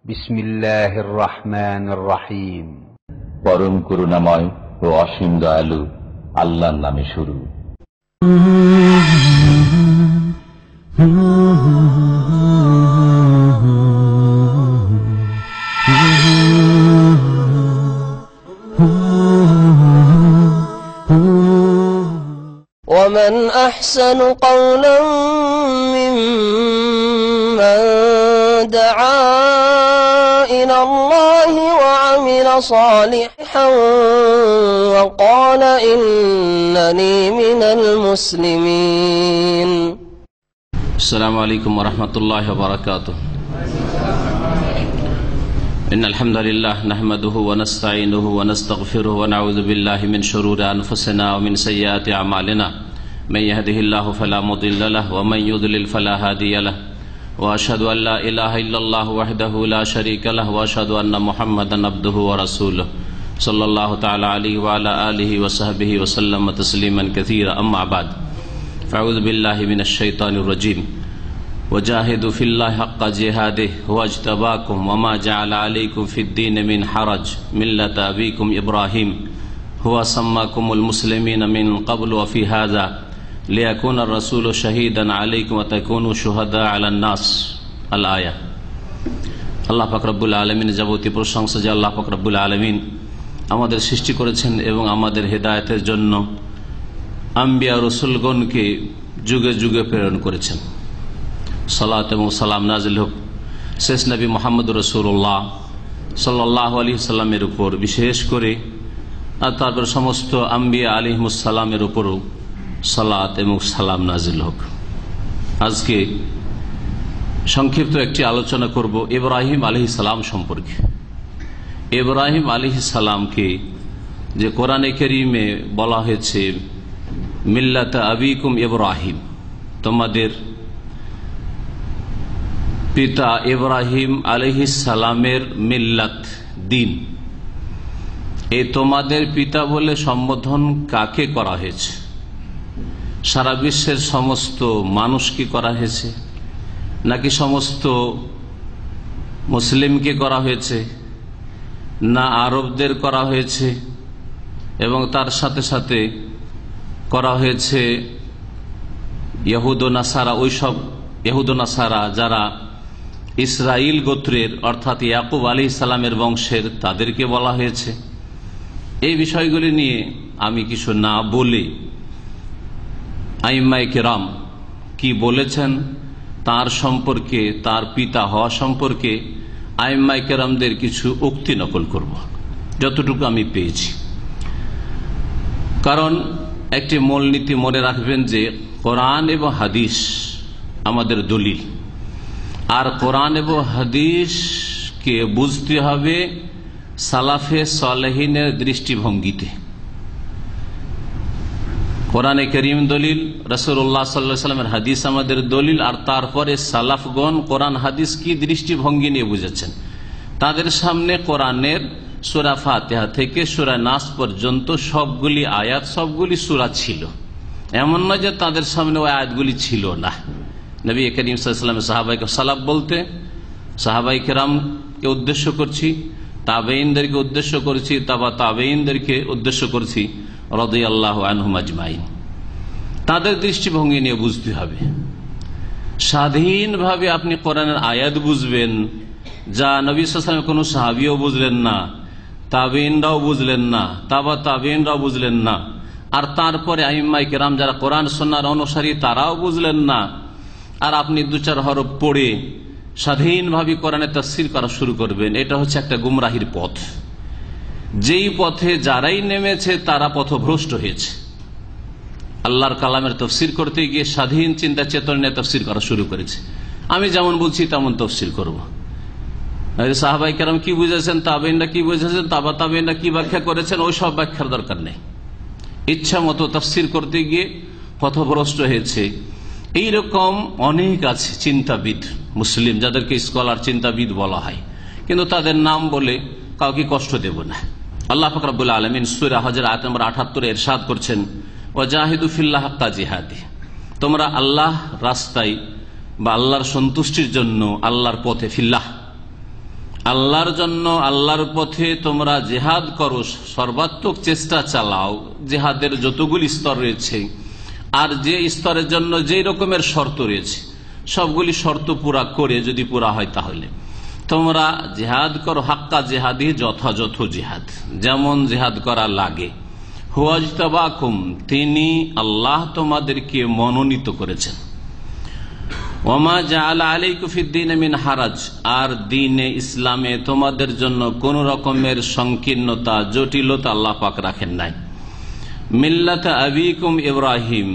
বিসমিল্লাহির রহমানির রহিম। পরম করুণাময় ও অসীম দয়ালু আল্লাহর নামে শুরু। ومن أحسن قولا ممن دعا إلى الله وعمل صالحا وقال إنني من المسلمين. السلام عليكم ورحمة الله وبركاته. إن الحمد لله نحمده ونستعينه ونستغفره ونعوذ بالله من شرور أنفسنا ومن سيئات أعمالنا من يهده الله فلا مضل له ومن يضلل فلا هادي له وأشهد أن لا إله إلا الله وحده لا شريك له وأشهد أن محمدا عبده ورسوله صلى الله تعالى عليه وعلى آله وصحبه وسلم تسليما كثيرا. أما بعد فأعوذ بالله من الشيطان الرجيم. وجاهدوا في الله حق جهاده هو اجتباكم وما جعل عليكم في الدين من حرج ملة أبيكم إبراهيم هو سماكم المسلمين من قبل وفي هذا ليكون الرسول شهيدا عليكم وتكونوا شهداء على الناس. الآية. আল্লাহ পাক রব্বুল আলামিন যাবতীয় প্রশংসা যে আল্লাহ পাক রব্বুল আলামিন আমাদের সৃষ্টি করেছেন এবং আমাদের হেদায়েতের জন্য আম্বিয়া রাসূলগণকে যুগে যুগে প্রেরণ করেছেন। সালাত এবং সালাম নাজিল হোক শেষ নবী মুহাম্মদ রাসূলুল্লাহ সাল্লাল্লাহু আলাইহি সাল্লামের উপর, বিশেষ করে আর তারপর সমস্ত আম্বিয়া আলাইহিমুস সালামের উপরও সালাত এবং সালাম নাজিল হোক। আজকে সংক্ষিপ্ত একটি আলোচনা করব ইব্রাহিম আলাইহিস সালাম সম্পর্কে। ইব্রাহিম আলাইহিস সালামকে যে কোরআনে কারীমে বলা হয়েছে মিল্লাত আবিকুম ইব্রাহিম, তোমাদের পিতা ইব্রাহিম আলাইহিস সালামের মিল্লাত দিন, এই তোমাদের পিতা বলে সম্বোধন কাকে করা হয়েছে? সারা বিশ্বের সমস্ত মানুষকে করা হয়েছে নাকি সমস্ত মুসলিমকে করা হয়েছে, না আরবদের করা হয়েছে এবং তার সাথে সাথে করা হয়েছে ইহুদ ও নাসারা, ওইসব ইহুদ ও নাসারা যারা ইসরাইল গোত্রের অর্থাৎ ইয়াকুব আলাইহিস সালামের বংশের, তাদেরকে বলা হয়েছে? এই বিষয়গুলি নিয়ে আমি কিছু না বলে আইম্মায়ে কেরাম কি বলেছেন তার সম্পর্কে, তার পিতা হওয়া সম্পর্কে আইম্মায়ে কেরামদের কিছু উক্তি নকল করব যতটুকু আমি পেয়েছি। কারণ একটি মূলনীতি মনে রাখবেন যে কোরআন এবং হাদিস আমাদের দলিল, আর কোরআন এবং হাদিসকে বুঝতে হবে সালাফে সালেহিনের দৃষ্টিভঙ্গিতে। কোরআনে কারীম দলিল, রাসূলুল্লাহ সাল্লাল্লাহু আলাইহি ওয়াসাল্লামের হাদিস আমাদের দলিল, আর তারপরে সালাফগণ কোরআন হাদিস কি দৃষ্টিভঙ্গি নিয়ে বুঝেছেন। তাদের সামনে কোরআনের সূরা ফাতিহা থেকে সূরা নাস পর্যন্ত সবগুলি আয়াত, সবগুলি সূরা ছিল। এমন নয় যে তাদের সামনে ওই আয়াতগুলি ছিল না। নবী করিম সাল্লাল্লাহু আলাইহি ওয়াসাল্লাম সাহাবায়ে সালাফ বলতে সাহাবায়ে কেরামকে উদ্দেশ্য করছি, তাবেঈনদেরকে উদ্দেশ্য করছি, তাবেঈনদেরকে উদ্দেশ্য করছি রাদিয়াল্লাহু আনহুম আজমাইন। তাদের দৃষ্টিভঙ্গি নিয়ে বুঝতে হবে। স্বাধীনভাবে আপনি কোরআনের আয়াত বুঝবেন যা নবী সাল্লাল্লাহু আলাইহি ওয়াসাল্লাম কোনো সাহাবীও বুঝলেন না, তাবেঈনরাও বুঝলেন না, তাবেঈনরাও বুঝলেন না, আর তারপরে আইম্মায়ে কেরাম যারা কোরআন সুন্নাহর অনুসারী তারাও বুঝলেন না, আর আপনি দু চার হরফ পড়ে স্বাধীনভাবে কোরআনের তাফসীর করা শুরু করবেন, এটা হচ্ছে একটা গুমরাহির পথ। যেই পথে যারাই নেমেছে তারা পথভ্রষ্ট হয়েছে। আল্লাহর কালামের তাফসীর করতে গিয়ে স্বাধীন চিন্তা চেতনা নিয়ে তাফসীর করা শুরু করেছে। আমি যেমন বলছি তেমন তাফসীর করব। সাহাবায়ে কেরাম কি বুঝেছেন, তাবেঈনরা কি বুঝেছেন, তাবেঈনরা কি ব্যাখ্যা করেছেন, ওই সব ব্যাখ্যার দরকার নেই। ইচ্ছা মতো তাফসীর করতে গিয়ে পথভ্রষ্ট হয়েছে। এইরকম অনেক আছে চিন্তাবিদ মুসলিম, যাদেরকে স্কলার চিন্তাবিদ বলা হয়, কিন্তু তাদের নাম বলে কাউকে কষ্ট দেব না। আল্লাহ পাক রব্বুল আলামিন সূরা হজর আয়াত নম্বর 78 ইরশাদ করছেন, ওয়াজাহিদু ফিল্লাহ হাক্কা জিহাদি, তোমরা আল্লাহ রাস্তায় বা আল্লাহর সন্তুষ্টির জন্য আল্লাহর পথে, ফিল্লাহ আল্লাহর জন্য, আল্লাহর পথে তোমরা জিহাদ করো, সর্বাত্মক চেষ্টা চালাও। জিহাদের যতগুলি স্তর রয়েছে আর যে স্তরের জন্য যে রকমের শর্ত রয়েছে সবগুলি শর্ত পুরা করে যদি পুরা হয় তাহলে তোমরা জিহাদ করো। হাক্কা জিহাদি, যথাযথ জিহাদ, যেমন জিহাদ করা লাগে। হুয়াজতাবাকুম, তিনি আল্লাহ তোমাদেরকে মনোনীত করেছেন। ওমা জাআলা আলাইকুম ফিদ্দীনে মিন হারাজ, আর দ্বীনে ইসলামে তোমাদের জন্য কোন রকমের সংকীর্ণতা, জটিলতা আল্লাহ পাক রাখেন নাই। মিল্লাত আবিকুম ইব্রাহিম,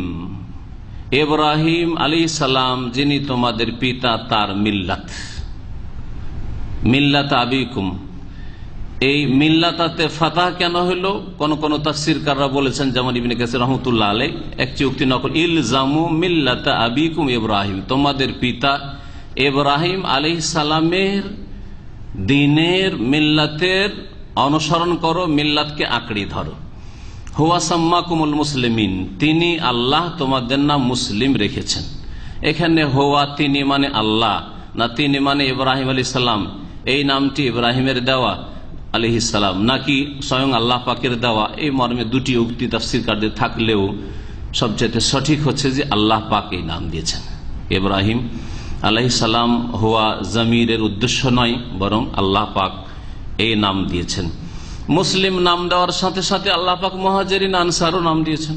ইব্রাহিম আলাইহিস সালাম যিনি তোমাদের পিতা, তার মিল্লাত। মিল্লাত আবিকুম, এই মিল্লাতাতে ফাতাহ কেন হলো? কোন কোন তাফসীরকাররা বলেছেন, যেমন ইবনে কাসির রাহমাতুল্লাহ আলাইহি একটি উক্তি নকল, ইলজামু মিল্লাত আবিকুম ইব্রাহিম, তোমাদের পিতা ইব্রাহিম আলাইহিস সালামের দ্বীনের, মিল্লাতের অনুসরণ করো, মিল্লাতকে আঁকড়ে ধরো। হুয়া সাম্মাকুমুল মুসলিমিন, তিনি আল্লাহ তোমাদের নাম মুসলিম রেখেছেন। এখানে হুয়া তিনি মানে আল্লাহ, না তিনি মানে ইব্রাহিম আলাইহিস সালাম, এই নামটি ইব্রাহিমের দেওয়া আলাইহিস সালাম নাকি স্বয়ং আল্লাহ পাকের দেওয়া, এই মর্মে দুটি উক্তি তাফসীরকারদের থাকলেও সবচেয়ে সঠিক হচ্ছে যে আল্লাহ পাক এই নাম দিয়েছেন। ইব্রাহিম আলাইহিস সালাম হুয়া জমিরের উদ্দেশ্য নয়, বরং আল্লাহ পাক এই নাম দিয়েছেন। মুসলিম নাম দেওয়ার সাথে সাথে আল্লাহ পাক মুহাজিরিন আনসারও নাম দিয়েছেন।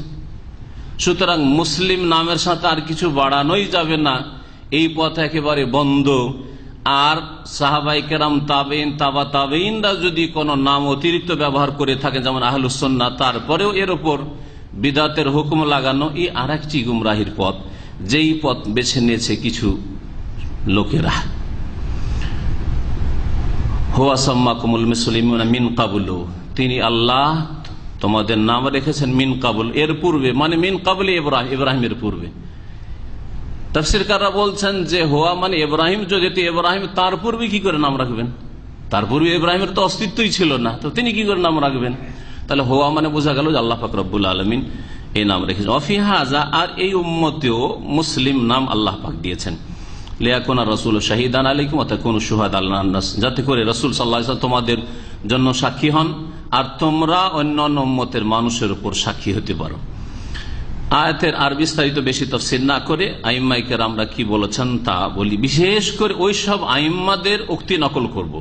সুতরাং মুসলিম নামের সাথে আর কিছু বাড়ানোই যাবে না, এই পথ একেবারে বন্ধ। আর সাহাবাই কেরাম, তাবেইন, তাবা তাবেইনরা যদি কোনো নাম অতিরিক্ত ব্যবহার করে থাকে, যেমন আহলুস সুন্নাহ, তারপরেও এর উপর বিদাতের হুকুম লাগানো, এই আর একটি গুমরাহির পথ, যেই পথ বেছে নিয়েছে কিছু লোকেরা। হুয়া সাম্মাকুমুল মুসলিমিনা মিন ক্বাবলু, তিনি আল্লাহ তোমাদের নাম রেখেছেন মিন ক্বাবল, এর পূর্বে, মানে মিন ক্বাবলি ইব্রাহিমের পূর্বে। তাফসীরকাররা বলছেন যে হুয়া মানে ইব্রাহিম, যদি ইব্রাহিম, তার পূর্বে কি করে নাম রাখবেন? তার পূর্বে ইব্রাহিমের তো অস্তিত্বই ছিল না, তো তিনি কি করে নাম রাখবেন? তাহলে হুয়া মানে বোঝা গেল যে আল্লাহ পাক রব্বুল আলামিন এই নাম রেখেছেন। ওয়াফি হাযা, আর এই উম্মতেও মুসলিম নাম আল্লাহ পাক দিয়েছেন। লিয়াকুনা রাসূলু শাহিদান আলাইকুম ওয়া তাকুনু শুহাদা আলান নাস, যাতে করে রাসূল সাল্লাল্লাহু আলাইহি ওয়াসাল্লাম তোমাদের জন্য সাক্ষী হন আর তোমরা অন্যান্য উম্মতের মানুষের উপর সাক্ষী হতে পারো। আয়াতের আর বিস্তারিত বেশি তাফসীর না করে আইম্মায়ে কেরামরা কি বলেছেন তা বলি। বিশেষ করে ওই সব আইম্মাদের উক্তি নকল করব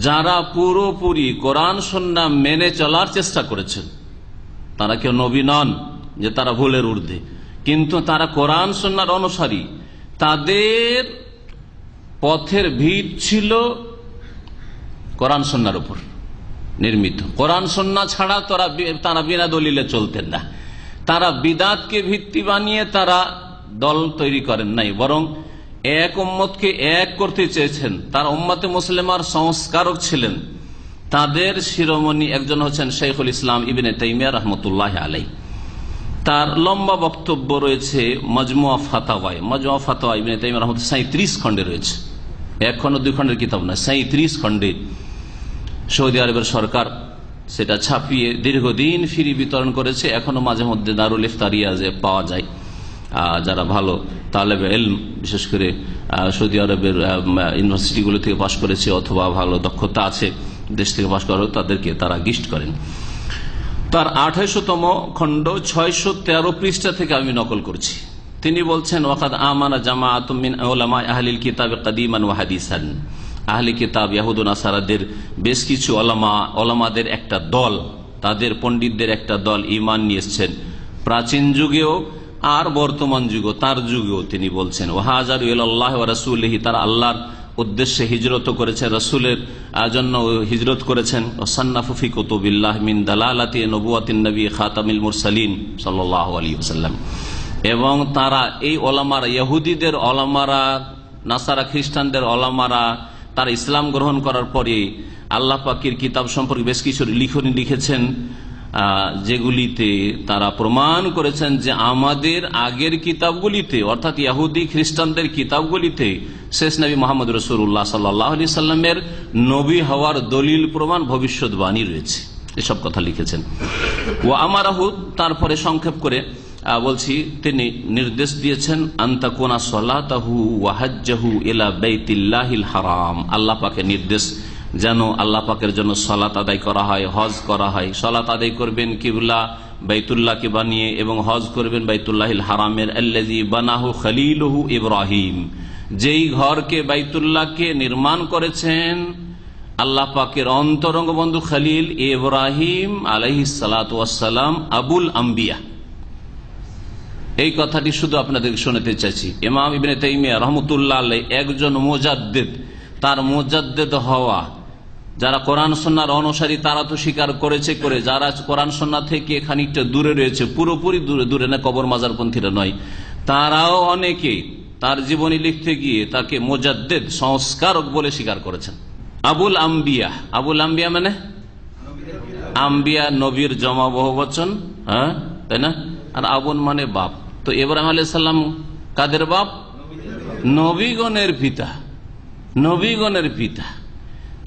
যারা পুরোপুরি কোরআন সুন্নাহ মেনে চলার চেষ্টা করেছেন। তারা কেউ নবী নন যে তারা ভুলের ঊর্ধ্বে, কিন্তু তারা কোরআন সুন্নাহর অনুসারী। তাদের পথের ভিত ছিল কোরআন সুন্নাহর উপর নির্মিত। কোরআন সুন্নাহ ছাড়া তারা বিনা দলিলে চলতেন না। তারা বিদাতকে ভিত্তি বানিয়ে তারা দল তৈরি করেন নাই, বরং এক উম্মতকে এক করতে চেয়েছেন। তার উম্মতে মুসলিমার সংস্কারক ছিলেন। তাদের শিরোমণি একজন হচ্ছেন শাইখুল ইসলাম ইবনে তাইমিয়া রাহমাতুল্লাহি আলাইহি। তার লম্বা বক্তব্য রয়েছে মাজমুয়া ফাতাওয়ায়। মাজমুয়া ফাতাওয়া ইবনে তাইমিয়া রাহমাতুল্লাহি 37 খণ্ডে রয়েছে, এক খণ্ড দুই খণ্ডের কিতাব না, 37 খণ্ডে। সৌদি আরবের সরকার সেটা ছাপিয়ে দীর্ঘদিন ফ্রি বিতরণ করেছে। এখনো মাঝে মধ্যে দারুল ইফতারিয়াজে পাওয়া যায়। যারা ভালো তালেবে ইলম, বিশেষ করে সৌদি আরবের ইউনিভার্সিটিগুলো থেকে পাশ করেছে অথবা ভালো দক্ষতা আছে দেশ থেকে পাশ করা, তাদেরকে তারা গিফট করেন। তার 28তম খণ্ড 613 পৃষ্ঠা থেকে আমি নকল করছি। তিনি বলছেন, ওয়াকাদ আমানা জামাআতুম মিন উলামা আহলিল কিতাব কাদিমান ওয়া হাদিসান, আহলি কিতাব ইয়াহুদ ও নাসারাদের বেশ কিছু ওলামাদের একটা দল, তাদের পণ্ডিতদের একটা দল ঈমান নিয়ে এসেছেন প্রাচীন যুগেও আর বর্তমান যুগেও, তার যুগেও। তিনি বলছেন ওয়াহাজারু ইলাল্লাহি ওয়া রাসূলিহি, তারা আল্লাহর উদ্দেশ্যে হিজরত করেছেন, রাসূলের জন্য হিজরত করেছেন। ওয়াসান্নাফু ফি কুতুবিল্লাহ মিন দালালাতি নবুওয়াতিন নবী খাতামিল মুরসালিন সাল্লাল্লাহু আলাইহি ওয়াসাল্লাম। এবং তারা এই ওলামারা, ইহুদিদের ওলামারা, নাসারা খ্রিস্টানদের ওলামারা, তারা ইসলাম গ্রহণ করার পরে আল্লাহ পাকের কিতাব সম্পর্কে বেশ কিছু লিখনি লিখেছেন, যেগুলিতে তারা প্রমাণ করেছেন যে আমাদের আগের কিতাবগুলিতে, অর্থাৎ ইহুদি খ্রিস্টানদের কিতাবগুলিতে শেষ নবী মুহাম্মদ রাসূলুল্লাহ সাল্লাল্লাহু আলাইহি সাল্লামের নবী হওয়ার দলিল প্রমাণ, ভবিষ্যৎবাণী রয়েছে। এসব কথা লিখেছেন। ওয়া আমারাহু, তারপরে সংক্ষেপ করে বলছি, তিনি নির্দেশ দিয়েছেন আনতাকুনা সালাতাহু ওয়া হাজ্জাহু ইলা বাইতিল্লাহিল হারাম, আল্লাহ পাকের নির্দেশ যেন আল্লাহ পাকের জন্য সালাত আদায় করা হয়, হজ করা হয়। সালাত আদায় করবেন কিবলা বাইতুল্লাহকে বানিয়ে এবং হজ করবেন বাইতুল্লাহিল হারামের আল্লাযী বানাহু খলিলুহু ইব্রাহিম, যেই ঘরকে বাইতুল্লাহকে নির্মাণ করেছেন আল্লাহ পাকের অন্তরঙ্গ বন্ধু খলিল ইব্রাহিম আলাইহিস সালাতু ওয়াস সালাম আবুল আম্বিয়া। এই কথাটি শুধু আপনাদের শোনাতে চাইছি। ইমাম ইবনে তাইমিয়া রাহমাতুল্লাহ আলাইহি একজন মুজাদ্দিদ, তার মুজাদ্দিদ হওয়া, যারা কোরআন সুন্নাহর অনুসারী তারা তো স্বীকার করেছে, করে যারা কোরআন সুন্নাহ থেকে খানিকটা দূরে রয়েছে, পুরোপুরি দূরে না, কবর মাজারপন্থীরা নয়, তারাও অনেকে তার জীবনী লিখতে গিয়ে তাকে মুজাদ্দিদ, সংস্কারক বলে স্বীকার করেছেন। আবুল আম্বিয়া, আবুল আম্বিয়া মানে আম্বিয়া নবীর জমা বহুবচন, হ্যাঁ তাই না, আর আবুল মানে বাপ। তো ইব্রাহিম আলাইহিস সালাম কাদের বাপ? নবীগণের পিতা, নবীগণের পিতা।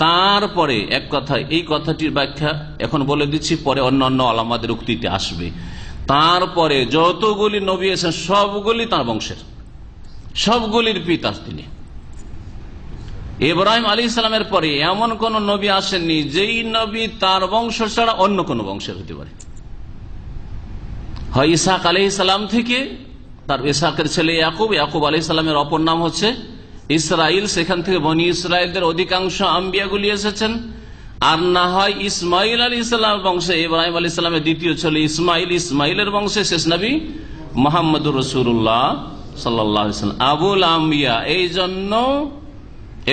তারপরে এক কথা, এই কথাটির ব্যাখ্যা এখন বলে দিচ্ছি, পরে অন্যান্য আলামাদের উক্তিতে আসবে। তারপরে যতগুলি নবী এসেছেন সবগুলি তার বংশের, সবগুলির পিতা তিনি। ইব্রাহিম আলাইহিস সালামের পরে এমন কোন নবী আসেননি যেই নবী তার বংশ ছাড়া অন্য কোন বংশের হতে পারে। হয় ইসহাক আলাইহিস সালাম থেকে, তার ইসহাকের ছেলে ইয়াকুব, ইয়াকুব আলাইহিস সালামের অপর নাম হচ্ছে ইসরাইল, সেখান থেকে বনি ইসরায়েলদের অধিকাংশ আম্বিয়াগুলি এসেছেন। আর না হয় ইসমাইল আলাইহিস সালামের বংশে, ইব্রাহিম আলাইহিস সালামের দ্বিতীয় ছেলে ইসমাইল, ইসমাইলের বংশে শেষ নবী মুহাম্মদুর রাসূলুল্লাহ সাল্লাল্লাহু আলাইহি ওয়াসাল্লাম আবুল আম্বিয়া। এই জন্য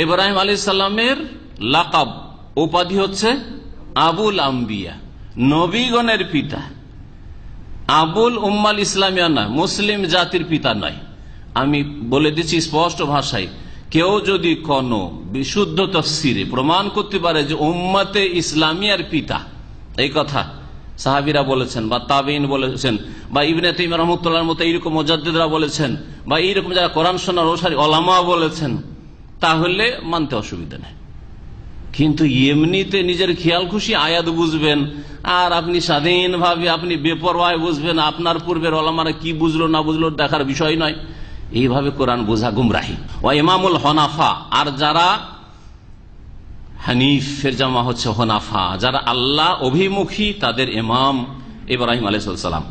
ইব্রাহিম আলাইহিস সালামের লাকাব, উপাধি হচ্ছে আবুল আম্বিয়া, নবীগণের পিতা। আবুল উম্মাল ইসলামিয়া নয়, মুসলিম জাতির পিতা নয়। আমি বলে দিচ্ছি স্পষ্ট ভাষায়, কেউ যদি কোন বিশুদ্ধ তাফসিরে প্রমাণ করতে পারে যে উম্মতে ইসলামিয়ার পিতা, এই কথা সাহাবীরা বলেছেন বা তাবেঈন বলেছেন বা ইবনে তাইমিয়া রাহমাতুল্লাহর মতো এইরকম মুজাদ্দিদরা বলেছেন বা এইরকম যারা কোরআন সুন্নাহর অনুসারী উলামা বলেছেন, তাহলে মানতে অসুবিধা নেই। কিন্তু এমনিতে নিজের খেয়াল খুশি আয়াত বুঝবেন আর আপনি স্বাধীনভাবে আপনি বেপরোয়া বুঝবেন, আপনার পূর্বের ওলামারা কি বুঝলো না বুঝলো দেখার বিষয় নয়, এইভাবে কোরআন বোঝা গুমরাহি। ও ইমামুল হনাফা, আর যারা হানিফের জামা হচ্ছে হনাফা, যারা আল্লাহ অভিমুখী, তাদের ইমাম ইব্রাহিম আলাইহিস সালাম।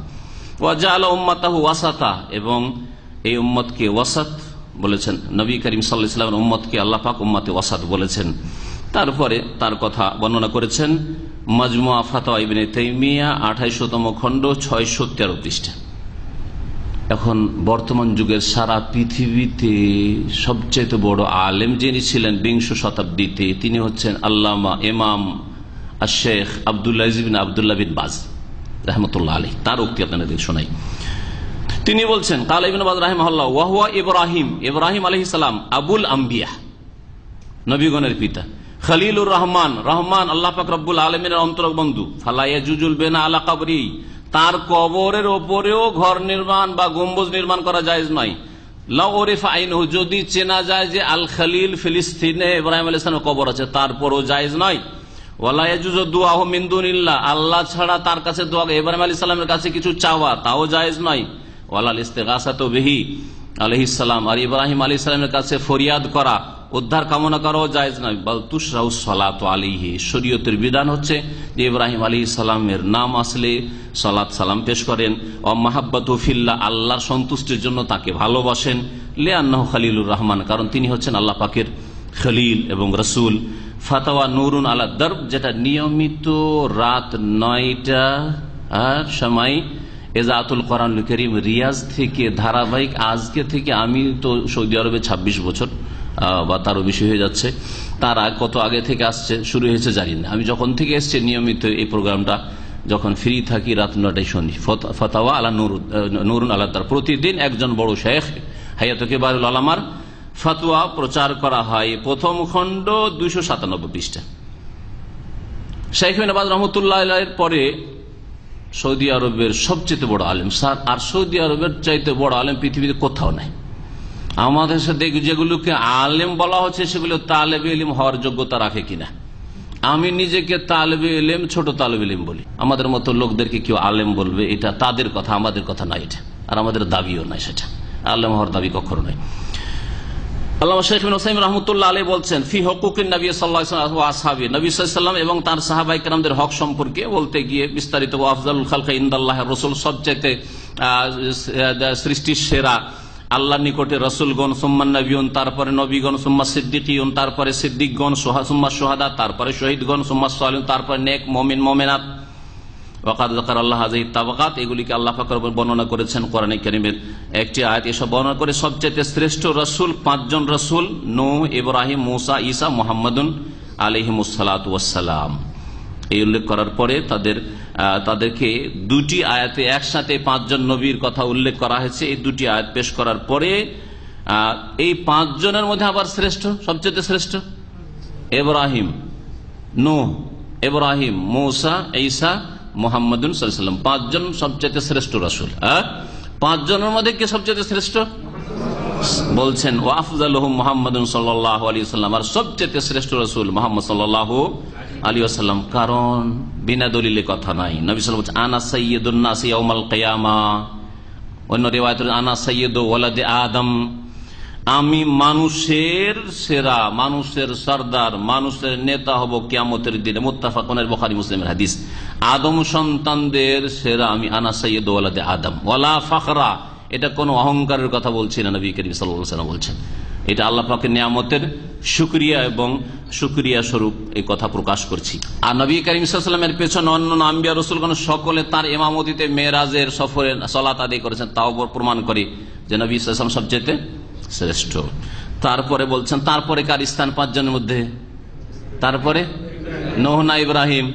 ওয়া জাআলা উম্মাতাহু ওয়াসাতা, এবং এই উম্মতকে ওয়াসাত বলেছেন। নবী করিম সাল্লাল্লাহু আলাইহি ওয়াসাল্লামের উম্মতকে আল্লাহ পাক উম্মতে ওয়াসাত বলেছেন। তারপরে তার কথা বর্ণনা করেছেন মাজমুআ ফাতাওয়া ইবনে তাইমিয়া 28তম খণ্ড 613 পৃষ্ঠা। এখন বর্তমান যুগের সারা পৃথিবীতে সবচেয়ে বড় আলেম যিনি ছিলেন বিংশ শতাব্দীতে, তিনি হচ্ছেন আল্লামা ইমাম আশ-শেখ আব্দুল আজিজ বিন আব্দুল্লাহ বিন বাজ রাহমাতুল্লাহ আলাইহি। তার উক্তি আপনাদের শোনাই। তিনি বলছেন কালা ইবনে বাজ রাহিমাহুল্লাহ ওয়া হুয়া ইব্রাহিম, ইব্রাহিম আলাইহিস সালাম আবুল আম্বিয়া, নবীগণের পিতা। খলিলুর রহমান, রহমান আল্লাহ পাক রব্বুল আলামিনের অন্তরঙ্গ বন্ধু। ফালা ইয়াজুজুল বিনা আলা কবরি, তার কবরের ওপরেও ঘর নির্মাণ বা গম্বুজ নির্মাণ করা জায়েজ নয়। লা উরিফা আইনহু, যদি চেনা যায় যে আল খলিল ফিলিস্তিনে ইব্রাহিম আলাইহিস সালামের কবর আছে, তারপরও জায়েজ নয়। ওয়ালা ইয়াজুজু দুআহু মিন দুনিল্লাহ, আল্লাহ ছাড়া তার কাছে দোয়া, ইব্রাহিম আলাইহিস সালামের কাছে কিছু চাওয়া, তাও জায়েজ নয়। ওয়ালাল ইস্তিগাসাতু বিহি আলাইহিস সালাম, আর ইব্রাহিম আলাইহিস সালামের কাছে ফরিয়াদ করা, উদ্ধার কামনা করাও জায়েজ নয়। বাল তুশরাউ সালাতু আলাইহি, শরীয়তের বিধান হচ্ছে যে ইব্রাহিম আলাইহিস সালামের নাম আসলে সালাত সালাম পেশ করেন। ও মাহাব্বাতু ফিল্লাহ, আল্লাহর সন্তুষ্টির জন্য তাকে ভালোবাসেন। লিআন্নাহু খলিলুর রহমান, কারণ তিনি হচ্ছেন আল্লাহ পাকের খলিল এবং রাসূল। ফাতাওয়া নূরুন আলা দারব, যেটা নিয়মিত রাত 9টা আর সময় এজাতুল কোরআনুল কারীম রিয়াজ থেকে ধারাবাহিক, আজকে থেকে আমি তো সৌদি আরবে 26 বছর বা তারও বেশি হয়ে যাচ্ছে, তার কত আগে থেকে আসছে, শুরু হয়েছে জানি না। আমি যখন থেকে এসছে নিয়মিত এই প্রোগ্রামটা যখন ফ্রি থাকি রাত 9টায় শুনি। ফাতাওয়া আলা নূরুন আলা দারব, প্রতিদিন একজন বড় শেখ হায়াতুল কিবারুল উলামার ফতোয়া প্রচার করা হয়। প্রথম খণ্ড 297 পৃষ্ঠা। শাইখ ইবনে বাজ রাহমাতুল্লাহ আলাইহির পরে সৌদি আরবের সবচেয়ে বড় আলেম, আর সৌদি আরবের চাইতে বড় আলেম পৃথিবীতে কোথাও নাই। আমাদের সাথে যেগুলোকে আলেম বলা হচ্ছে সেগুলো তালেবে ইলম হওয়ার যোগ্যতা রাখে কিনা। আমি নিজেকে তালেবে ইলম, ছোট তালেবে ইলম বলি। আমাদের মতো লোকদেরকে কেউ আলেম বলবে, এটা তাদের কথা, আমাদের কথা নয় এটা, আর আমাদের দাবিও নয় সেটা। আলেম হওয়ার দাবি কখনো নয়। আল্লামা শেখ ইবনে উসাইমিন রাহমাতুল্লাহ আলাইহি বলছেন ফি হুকুকিন নবী সাল্লাল্লাহু আলাইহি ওয়া আসহাবি, নবী সাল্লাল্লাহু আলাইহি ওয়াসাল্লাম এবং তার সাহাবায়ে কেরামদের হক সম্পর্কে বলতে গিয়ে বিস্তারিত ওয়া আফজালুল খালকি ইনদাল্লাহির রাসূল, সবচেয়ে সৃষ্টির সেরা আল্লাহর নিকটে রাসূলগণ, সুম্মান নবিয়ুন তারপরে নবীগণ, সুম্মা সিদ্দিকিয়ুন তারপরে সিদ্দিকগণ, সুম্মা শুহাদা তারপরে শহীদগণ, সুম্মা সালিহুন তারপরে নেক মুমিন মুমিনাত। ওয়াকাদ যাকার আল্লাহ হাযিহি তাবাকাত, এগুলিকে আল্লাহ পাক বর্ণনা করেছেন কোরআনে কারীমের একটি আয়াত। এসব বর্ণনা করে সবচেয়ে শ্রেষ্ঠ রাসূল 5 জন রাসূল, নূহ, ইব্রাহিম, মুসা, ঈসা, মুহাম্মাদুন আলাইহিমুস সালাতু ওয়াস সালাম। এই উল্লেখ করার পরে তাদেরকে দুটি আয়াতে একসাথে 5 জন নবীর কথা উল্লেখ করা হয়েছে। এই দুটি আয়াত পেশ করার পরে এই 5 জনের মধ্যে আবার শ্রেষ্ঠ, সবচেয়ে শ্রেষ্ঠ ইব্রাহিম, নূহ, ইব্রাহিম, মুসা, ঈসা, মুহাম্মাদুন সাল্লাল্লাহু আলাইহি ওয়াসাল্লাম, 5 জন সবচেয়ে শ্রেষ্ঠ রাসূল। 5 জনের মধ্যে কে সবচেয়ে শ্রেষ্ঠ? বলছেন ওয়া আফজালুহুম মুহাম্মাদুন সাল্লাল্লাহু আলাইহি ওয়াসাল্লাম, আর সবচেয়ে শ্রেষ্ঠ রাসূল মুহাম্মদ সাল্লাল্লাহু আলাইহি ওয়াসাল্লাম। কারণ বিনা দলিলে কথা নাই। নবী সাল্লাল্লাহু আলাইহি ওয়াসাল্লাম আনা সাইয়্যিদুন নাস ইয়াউমাল কিয়ামা, অন্য রিওয়ায়াতে আনা সাইয়্যিদু ওয়ালাদি আদম, আমি মানুষের সেরা, মানুষের সরদার, মানুষের নেতা হব কিয়ামতের দিনে। মুত্তাফাকুন আলাইহি, বুখারী মুসলিমের হাদিস। আদম সন্তানদের সেরা আমি, আনা সাইয়্যিদু ওয়ালাদি আদম ওয়ালা ফাখরা। এটা কোনো অহংকারের কথা বলছি না, নবী করিম সাল্লাল্লাহু আলাইহি ওয়াসাল্লাম বলছেন। এটা আল্লাহ পাকের নিয়ামতের শুকরিয়া এবং শুকরিয়া স্বরূপ এই কথা প্রকাশ করছি। আর নবী করিম সাল্লাল্লাহু আলাইহি ওয়াসাল্লামের পেছনে অন্যান্য আম্বিয়া রাসূলগণ সকলে তার ইমামতিতে মেরাজের সফরে সালাত আদায় করেছেন, তাও প্রমাণ করে যে নবী সাল্লাল্লাহু আলাইহি ওয়াসাল্লাম সবচেয়ে শ্রেষ্ঠ। তারপরে বলছেন তারপরে কার স্থান 5 জনের মধ্যে? তারপরে নূহ না ইব্রাহিম?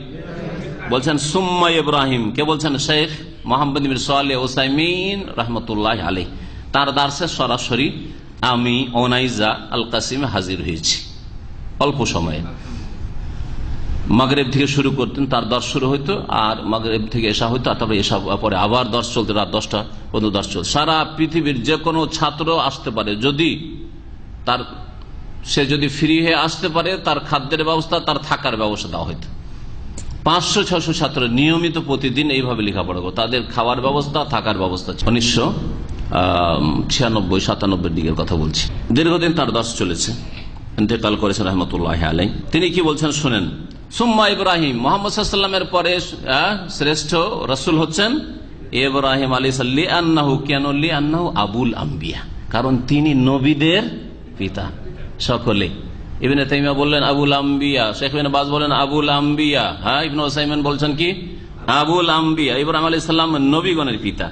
বলছেন সুম্মা ইব্রাহিম। কে বলছেন? শেখ মুহাম্মদ বিন সালেহ উসাইমিন রাহমাতুল্লাহি আলাইহি। তার দার্সে সরাসরি আমি ওনাইজা আল কাসিমে হাজির হয়েছি অল্প সময়ে। মাগরিব থেকে শুরু করতেন, তার দর্শ শুরু হইতো, আর মাগরিব থেকে এশা হইতো, তারপরে এশা পরে আবার দর্শ চলতো, রাত 10টা পর্যন্ত দর্শ চলতো। সারা পৃথিবীর যে কোনো ছাত্র আসতে পারে, যদি সে যদি ফ্রি হয়ে আসতে পারে, তার খাদ্যের ব্যবস্থা, তার থাকার ব্যবস্থা দেওয়া হইতো। 500-600 ছাত্র নিয়মিত প্রতিদিন এইভাবে লেখাপড়া করত, তাদের খাওয়ার ব্যবস্থা, থাকার ব্যবস্থা। 1996-97 দিকের কথা বলছি। দীর্ঘদিন তার দর্শ চলেছে, ইন্তেকাল করেছেন রহমতুল্লাহ আলাইহি। তিনি কি বলছেন শুনেন। সুম্মা ইব্রাহিম, মুহাম্মদ সাল্লাল্লাহু আলাইহি ওয়াসাল্লামের পরে শ্রেষ্ঠ রাসূল হচ্ছেন ইব্রাহিম আলাইহিস সালাম। লিআন্নাহু, কেন? লিআন্নাহু আবুল আম্বিয়া, কারণ তিনি নবীদের পিতা সকলে। ইবনে তাইমিয়া বললেন আবুল আম্বিয়া, শেখ ইবনে বাজ বলেন আবুল আম্বিয়া, হ্যাঁ ইবনে উসাইমিন বলছেন কি আবুল আম্বিয়া। ইব্রাহিম আলাইহিস সালাম নবীগণের পিতা।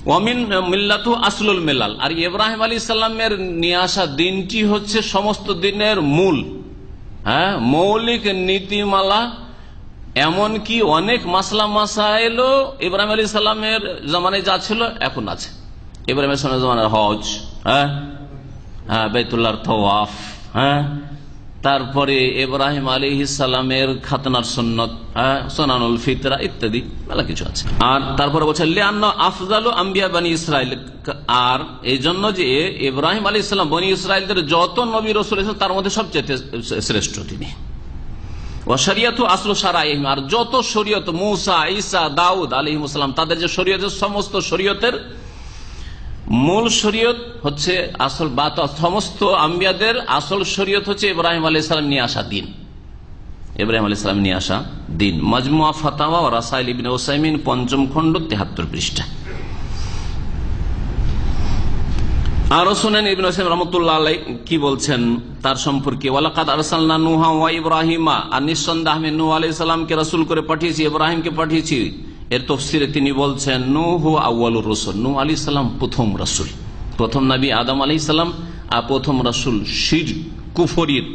ওয়ামিন মিল্লাতু আসলুল মিলাল, আর ইব্রাহিম আলাইহিস সালামের নিয়ে আসা দিনটি হচ্ছে সমস্ত দিনের মূল, হ্যাঁ মৌলিক নীতিমালা। এমনকি অনেক মাসলা মাসাইলও ইব্রাহিম আলাইহিস সালামের জামানায় যা ছিল এখন আছে। ইব্রাহিম আলাইহিস সালামের জামানার হজ, হ্যাঁ বাইতুল্লাহর তাওয়াফ, হ্যাঁ তারপরে ইব্রাহিম আলাইহিস সালামের খাতনার সুন্নত, সুনানুল ফিতরা ইত্যাদি মেলা কিছু আছে। আর তারপরে বলছে লিআন্না আফজালু আম্বিয়া বনি ইসরাইল, আর এই জন্য যে ইব্রাহিম আলাইহিস সালাম বনি ইসরাইলদের যত নবী রাসূল আছেন তার মধ্যে সবচেয়ে শ্রেষ্ঠ তিনি। ওয়া শরিয়াতু আসলু শারাইহিম, আর যত শরীয়ত মুসা, ঈসা, দাউদ আলাইহিস সালাম তাদের যে শরীয়ত, সমস্ত শরীয়তের মূল শরীয়ত হচ্ছে আসল বাত, সমস্ত আম্বিয়াদের আসল শরীয়ত হচ্ছে ইব্রাহিম আলাইহিস সালাম নিয়ে আসা দিন। ইব্রাহিম আলাইহিস সালাম নিয়ে আসা দিন। মাজমুআ ফাতাওয়া ওয়া রাসাইল ইবনে উসাইমিন 5ম খণ্ড 73 পৃষ্ঠা। আরো শুনেন ইবনে উসাইমিন রাহমাতুল্লাহ আলাইহি কি বলছেন তার সম্পর্কে। ওয়ালাকাদ আরসালনা নূহা ওয়া ইব্রাহিমা, আর নিঃসন্দেহে আমি নূহ আলাইহিস সালামকে রাসূল করে পাঠিয়েছি, ইব্রাহিমকে পাঠিয়েছি। এর তফসিরে তিনি বলছেন নূহ আউয়ালুর রাসূল, নূহ আলাইহিস সালাম প্রথম রাসূল, প্রথম নবী আদম আলাইহিস সালাম, আর প্রথম রাসূল শিরক কুফরির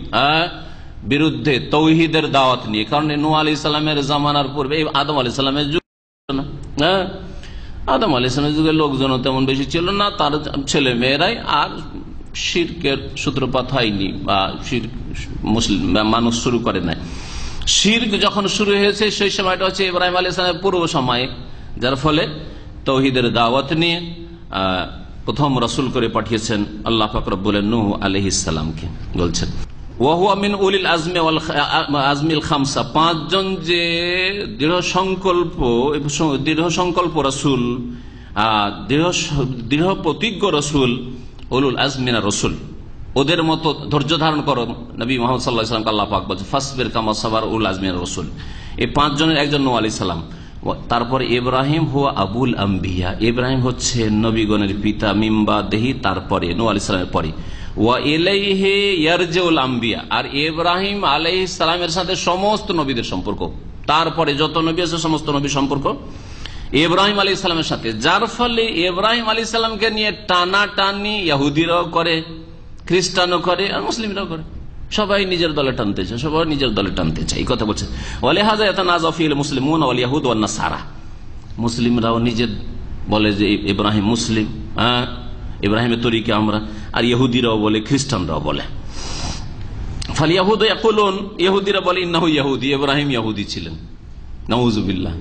বিরুদ্ধে তৌহিদের দাওয়াত নিয়ে। কারণ নূহ আলাইহিস সালামের জামানার পূর্বে আদম আলাইহিস সালামের যুগ না, আদম আলাইহিস সালামের যুগে লোকজন তেমন বেশি ছিল না, তার ছেলে মেয়েরাই, আর শিরকের সূত্রপাত হয়নি বা শিরক মুসলিম মানুষ শুরু করে নাই। শিরক যখন শুরু হয়েছে সেই সময়টা হচ্ছে ইব্রাহিম আলাইহিস সালামের পূর্ব সময়ে, যার ফলে তৌহিদের দাওয়াত নিয়ে প্রথম রাসূল করে পাঠিয়েছেন আল্লাহ পাক রব্বুল নূহ আলাইহিস সালামকে। বলছেন ওয়া হুয়া মিন উলিল আজমি ওয়াল আজমিল খামসা, 5 জন যে দৃঢ় সংকল্প রাসূল, দৃঢ় প্রতিজ্ঞ রাসূল, উলুল আজমিনা রাসূল। ওদের মতো ধৈর্য ধারণ করো। নবী মুহাম্মদ সাল্লাল্লাহু আলাইহি ওয়াসাল্লামকে আল্লাহ পাক বলছে ফাসবির কামা সাবার উল আজমি মিনার রাসূল। এই 5 জনের একজন নূহ আলাইহিস সালাম। তারপর ইব্রাহিম হুয়া আবুল আম্বিয়া, ইব্রাহিম হচ্ছে নবীগণের পিতা, মিম্বা দেহি, তারপরে নূহ আলাইহিস সালামের পরে। ওয়া ইলাইহি ইয়ারজিউল আম্বিয়া, আর ইব্রাহিম আলাইহিস সালামের সাথে সমস্ত নবীদের সম্পর্ক, তারপরে যত নবী আছে সমস্ত নবী সম্পর্ক ইব্রাহিম আলাইহিস সালামের সাথে। যার ফলে ইব্রাহিম আলাইহিস সালামকে নিয়ে টানাটানি ইহুদিরাও করে, খ্রিস্টানও করে, আর মুসলিমরাও করে। সবাই নিজের দলে টানতে চায়, সবাই নিজের দলে টানতে চায়, এই কথা বলছে। ওয়ালিহাযা ইয়াতানাযাউ ফিল মুসলিমুন ওয়াল ইয়াহুদ ওয়ান নাসারা, মুসলিমরাও নিজের বলে যে ইব্রাহিম মুসলিম, হ্যাঁ ইব্রাহিমের তরিকা আমরা, আর ইহুদিরাও বলে, খ্রিস্টানরাও বলে। ফাল ইয়াহুদ ইয়াকুলুন, ইহুদিরা বলে ইন্নাহু ইয়াহুদি, ইব্রাহিম ইহুদি ছিলেন, নাউযুবিল্লাহ।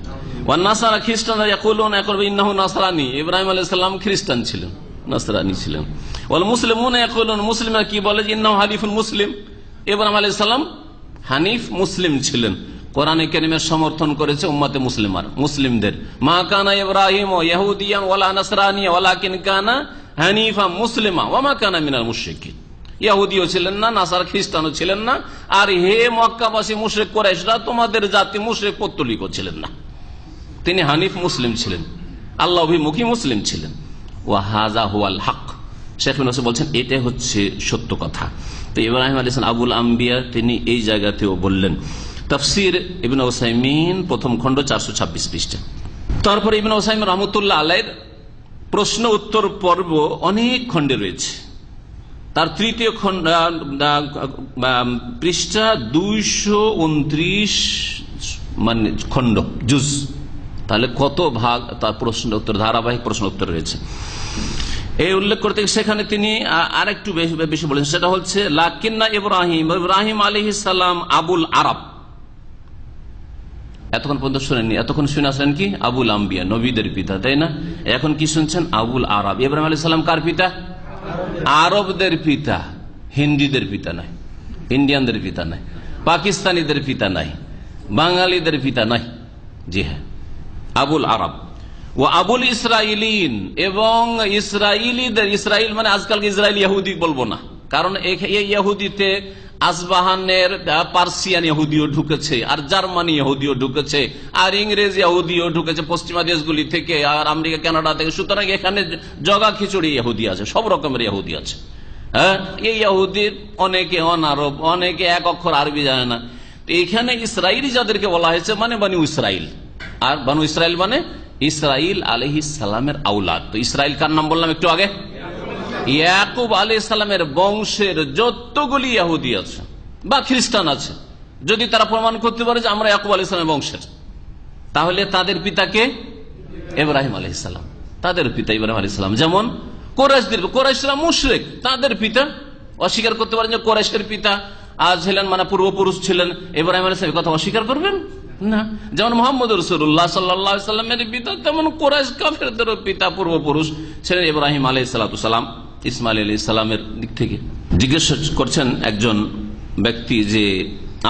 ওয়ান নাসারা, খ্রিস্টানরা ইয়াকুলুন ইন্নাহু নাসরানি, ইব্রাহিম আলাইহিস সালাম খ্রিস্টান ছিলেন, নাসরানি ছিলেন। ওয়াল মুসলিমুন ইয়াকুলুন, মুসলিমরা কি বলে ইন্নাহু হানিফুন মুসলিম, ইব্রাহিম আলাইহিস সালাম হানিফ মুসলিম ছিলেন। কোরআনে কারীমের সমর্থন করেছে উম্মতে মুসলিমদের। মা কানা ইব্রাহিম ইহুদিয়ান ওয়ালা নাসরানিয়া ওয়ালাকিন কানা হানিফা মুসলিমা ওয়া মা কানা মিনাল মুশরিকিন, ইহুদিও ছিলেন না, নাসারা খ্রিস্টানও ছিলেন না, আর হে মক্কাবাসী মুশরিক কুরাইশরা তোমাদের জাতি মুশরিক পত্তলিকও ছিলেন না। তিনি হানিফ মুসলিম ছিলেন, আল্লাহ অভিমুখী মুসলিম ছিলেন। ওয়া হাযা হুয়াল হক, শেখ ইবনে ওসাইমিন বলছেন এটাই হচ্ছে সত্য কথা। তো ইব্রাহিম আলাইহিস সালাম আবুল আম্বিয়া, তিনি এই জায়গাতেও বললেন। তাফসীর ইবনে ওসাইমিন প্রথম খণ্ড 426 পৃষ্ঠা। তারপরে ইবনে ওসাইমিন রাহমাতুল্লাহ আলাইহির প্রশ্ন উত্তর পর্ব অনেক খণ্ডে রয়েছে। তার তৃতীয় পৃষ্ঠা 229 মানে খণ্ড, জুজ, তাহলে কত ভাগ তার প্রশ্ন উত্তর, ধারাবাহিক প্রশ্ন উত্তর রয়েছে। এই উল্লেখ করতে সেখানে তিনি আরেকটু বেশি বলেছেন, সেটা হচ্ছে লাকিন্না ইব্রাহিম আলাইহিস সালাম আবুল আরব। এতক্ষণ পর্যন্ত শুনেননি, এতক্ষণ শুনে আসলেন কি আবুল আম্বিয়া, নবীদের পিতা, তাই না? এখন কি শুনছেন? আবুল আরব। ইব্রাহিম আলাইহিস সালাম কার পিতা? আরবদের পিতা, হিন্দিদের পিতা নাই, ইন্ডিয়ানদের পিতা নাই, পাকিস্তানিদের পিতা নাই, বাঙালিদের পিতা নাই। জি হ্যাঁ, আবুল আরব। ও আবুল ইসরাইলিন, এবং ইসরাইলিদের, ইসরাইল মানে আজকালকে ইসরায়েল ইহুদি বলবো না, কারণ এই ইহুদিতে আসবাহানের পার্সিয়ান ইহুদিও ঢুকেছে, আর জার্মানি ইহুদিও ঢুকেছে, আর ইংরেজ ইহুদিও ঢুকেছে পশ্চিমা দেশগুলি থেকে, আর আমেরিকা, কানাডা থেকে। সুতরাং এখানে জগা খিচুড়ি ইহুদি আছে, সব রকমের ইহুদি আছে। হ্যাঁ, এই ইহুদির অনেকে অনারব, অনেকে এক অক্ষর আরবি জানে না। এখানে ইসরাইলি যাদেরকে বলা হয়েছে মানে বানু ইসরাইল, আর বানু ইসরাইল মানে ইসরাইল আলাইহিস সালামের আওলাদ। তো ইসরাইল কার নাম বললাম একটু আগে? ইয়াকুব আলাইহিস সালামের বংশের যতগুলি ইহুদি আছে বা খ্রিস্টান আছে, যদি তারা প্রমাণ করতে পারে যে আমরা ইয়াকুব আলাইহিস সালামের বংশের, তাহলে তাদের পিতাকে ইব্রাহিম আলাইহিস সালাম, তাদের পিতা ইব্রাহিম আলাইহিস সালাম। যেমন কোরাইশরা মুশরিক, তাদের পিতা অস্বীকার করতে পারেন যে কোরাইশের পিতা ছিলেন মানে পূর্বপুরুষ ছিলেন ইব্রাহিম আলাইহিস সালাম, কথা অস্বীকার করবেন না। যেমন মুহাম্মদ রাসূলুল্লাহ সাল্লাল্লাহু আলাইহি ওয়াসাল্লামের পিতা, তেমন কুরাইশ কাফেরদের পিতা পূর্বপুরুষ ছিলেন ইব্রাহিম আলাইহিস সালাম, ইসমাইল আলাইহিস সালামের দিক থেকে। জিজ্ঞেস করছেন একজন ব্যক্তি যে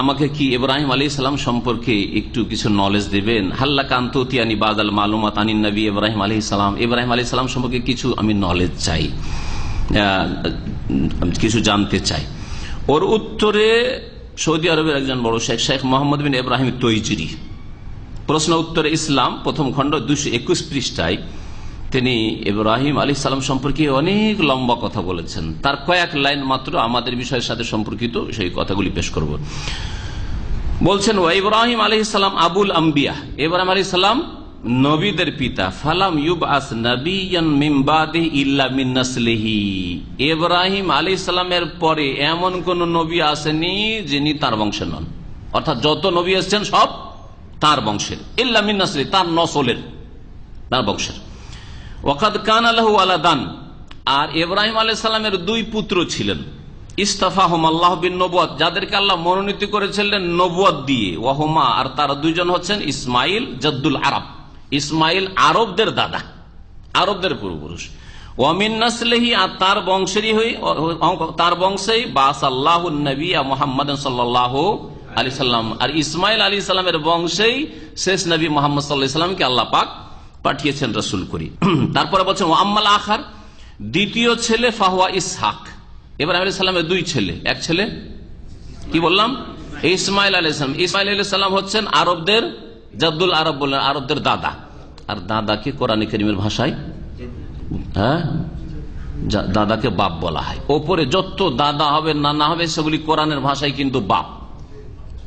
আমাকে কি ইব্রাহিম আলাইহিস সালাম সম্পর্কে একটু কিছু নলেজ দেবেন? হাল্লা কান্তুতিয়ানি বাদাল মালুমাত আনিন নবী ইব্রাহিম আলাইহিস সালাম, ইব্রাহিম আলাইহিস সালাম সম্পর্কে কিছু আমি নলেজ চাই, কিছু জানতে চাই। ওর উত্তরে সৌদি আরবের একজন বড় শেখ, শেখ মোহাম্মদ বিন ইব্রাহিম তৈজরি, প্রশ্ন উত্তরে ইসলাম প্রথম খণ্ড 221 পৃষ্ঠায় তিনি ইব্রাহিম আলাইহিস সালাম সম্পর্কে অনেক লম্বা কথা বলেছেন। তার কয়েক লাইন মাত্র আমাদের বিষয়ের সাথে সম্পর্কিত, সেই কথাগুলি পেশ করব। বলছেন ওয়া ইব্রাহিম আলাইহিস সালাম আবুল আম্বিয়া, ইব্রাহিম আলাইহিস সালাম নবীদের পিতা। ফালাম ইউবআস নাবিয়ান মিন বাদিহি ইল্লা মিন নাসলিহি, ইব্রাহিম আলাইহিস সালামের পরে এমন কোন নবী আসেনি যিনি তার বংশের নন, অর্থাৎ যত নবী এসেছেন সব তার বংশের, ইল্লা মিন নাসলি, তার নসলের, তার বংশের। ওয়াকাদ কানা লাহু ওয়ালাদান, আর ইব্রাহিম আলাইহিস সালামের 2 পুত্র ছিলেন। ইস্তাফাহুম আল্লাহ বিন নবুয়াত, যাদেরকে আল্লাহ মনোনীত করেছিলেন নবুয়াত দিয়ে। ওয়াহুমা, আর তারা 2 জন হচ্ছেন ইসমাইল জাদ্দুল আরব, ইসমাইল আরবদের দাদা, আরবদের পূর্বপুরুষ। ওয়ামিন নাসলিহি, আর তার বংশেরই হই, তার বংশেই বাসাল্লাহুন নবিয়্যা মুহাম্মাদান সাল্লাল্লাহু আলাইহি সাল্লাম, আর ইসমাইল আলাইহিস সালামের বংশেই শেষ নবী মুহাম্মদ সাল্লাল্লাহু আলাইহি সাল্লামকে আল্লাহ পাক পাঠিয়েছেন রাসূল করি। তারপরে বলছেন ওয়া আম্মাল আখার, দ্বিতীয় ছেলে ফাহুয়া ইসহাক, ইব্রাহিম আলাইহিস সালামের দুই ছেলে, এক ছেলে কি বললাম ইসমাইল আলাইহিস সালাম। ইসমাইল আলাইহিস সালাম হচ্ছেন আরবদের জাদ্দুল আরব বললেন, আরবদের দাদা। আর দাদাকে কোরআন কারীমের ভাষায় দাদাকে বাপ বলা হয়। ওপরে যত দাদা হবে নানা হবে সেগুলি কোরআনের ভাষায় কিন্তু বাপ,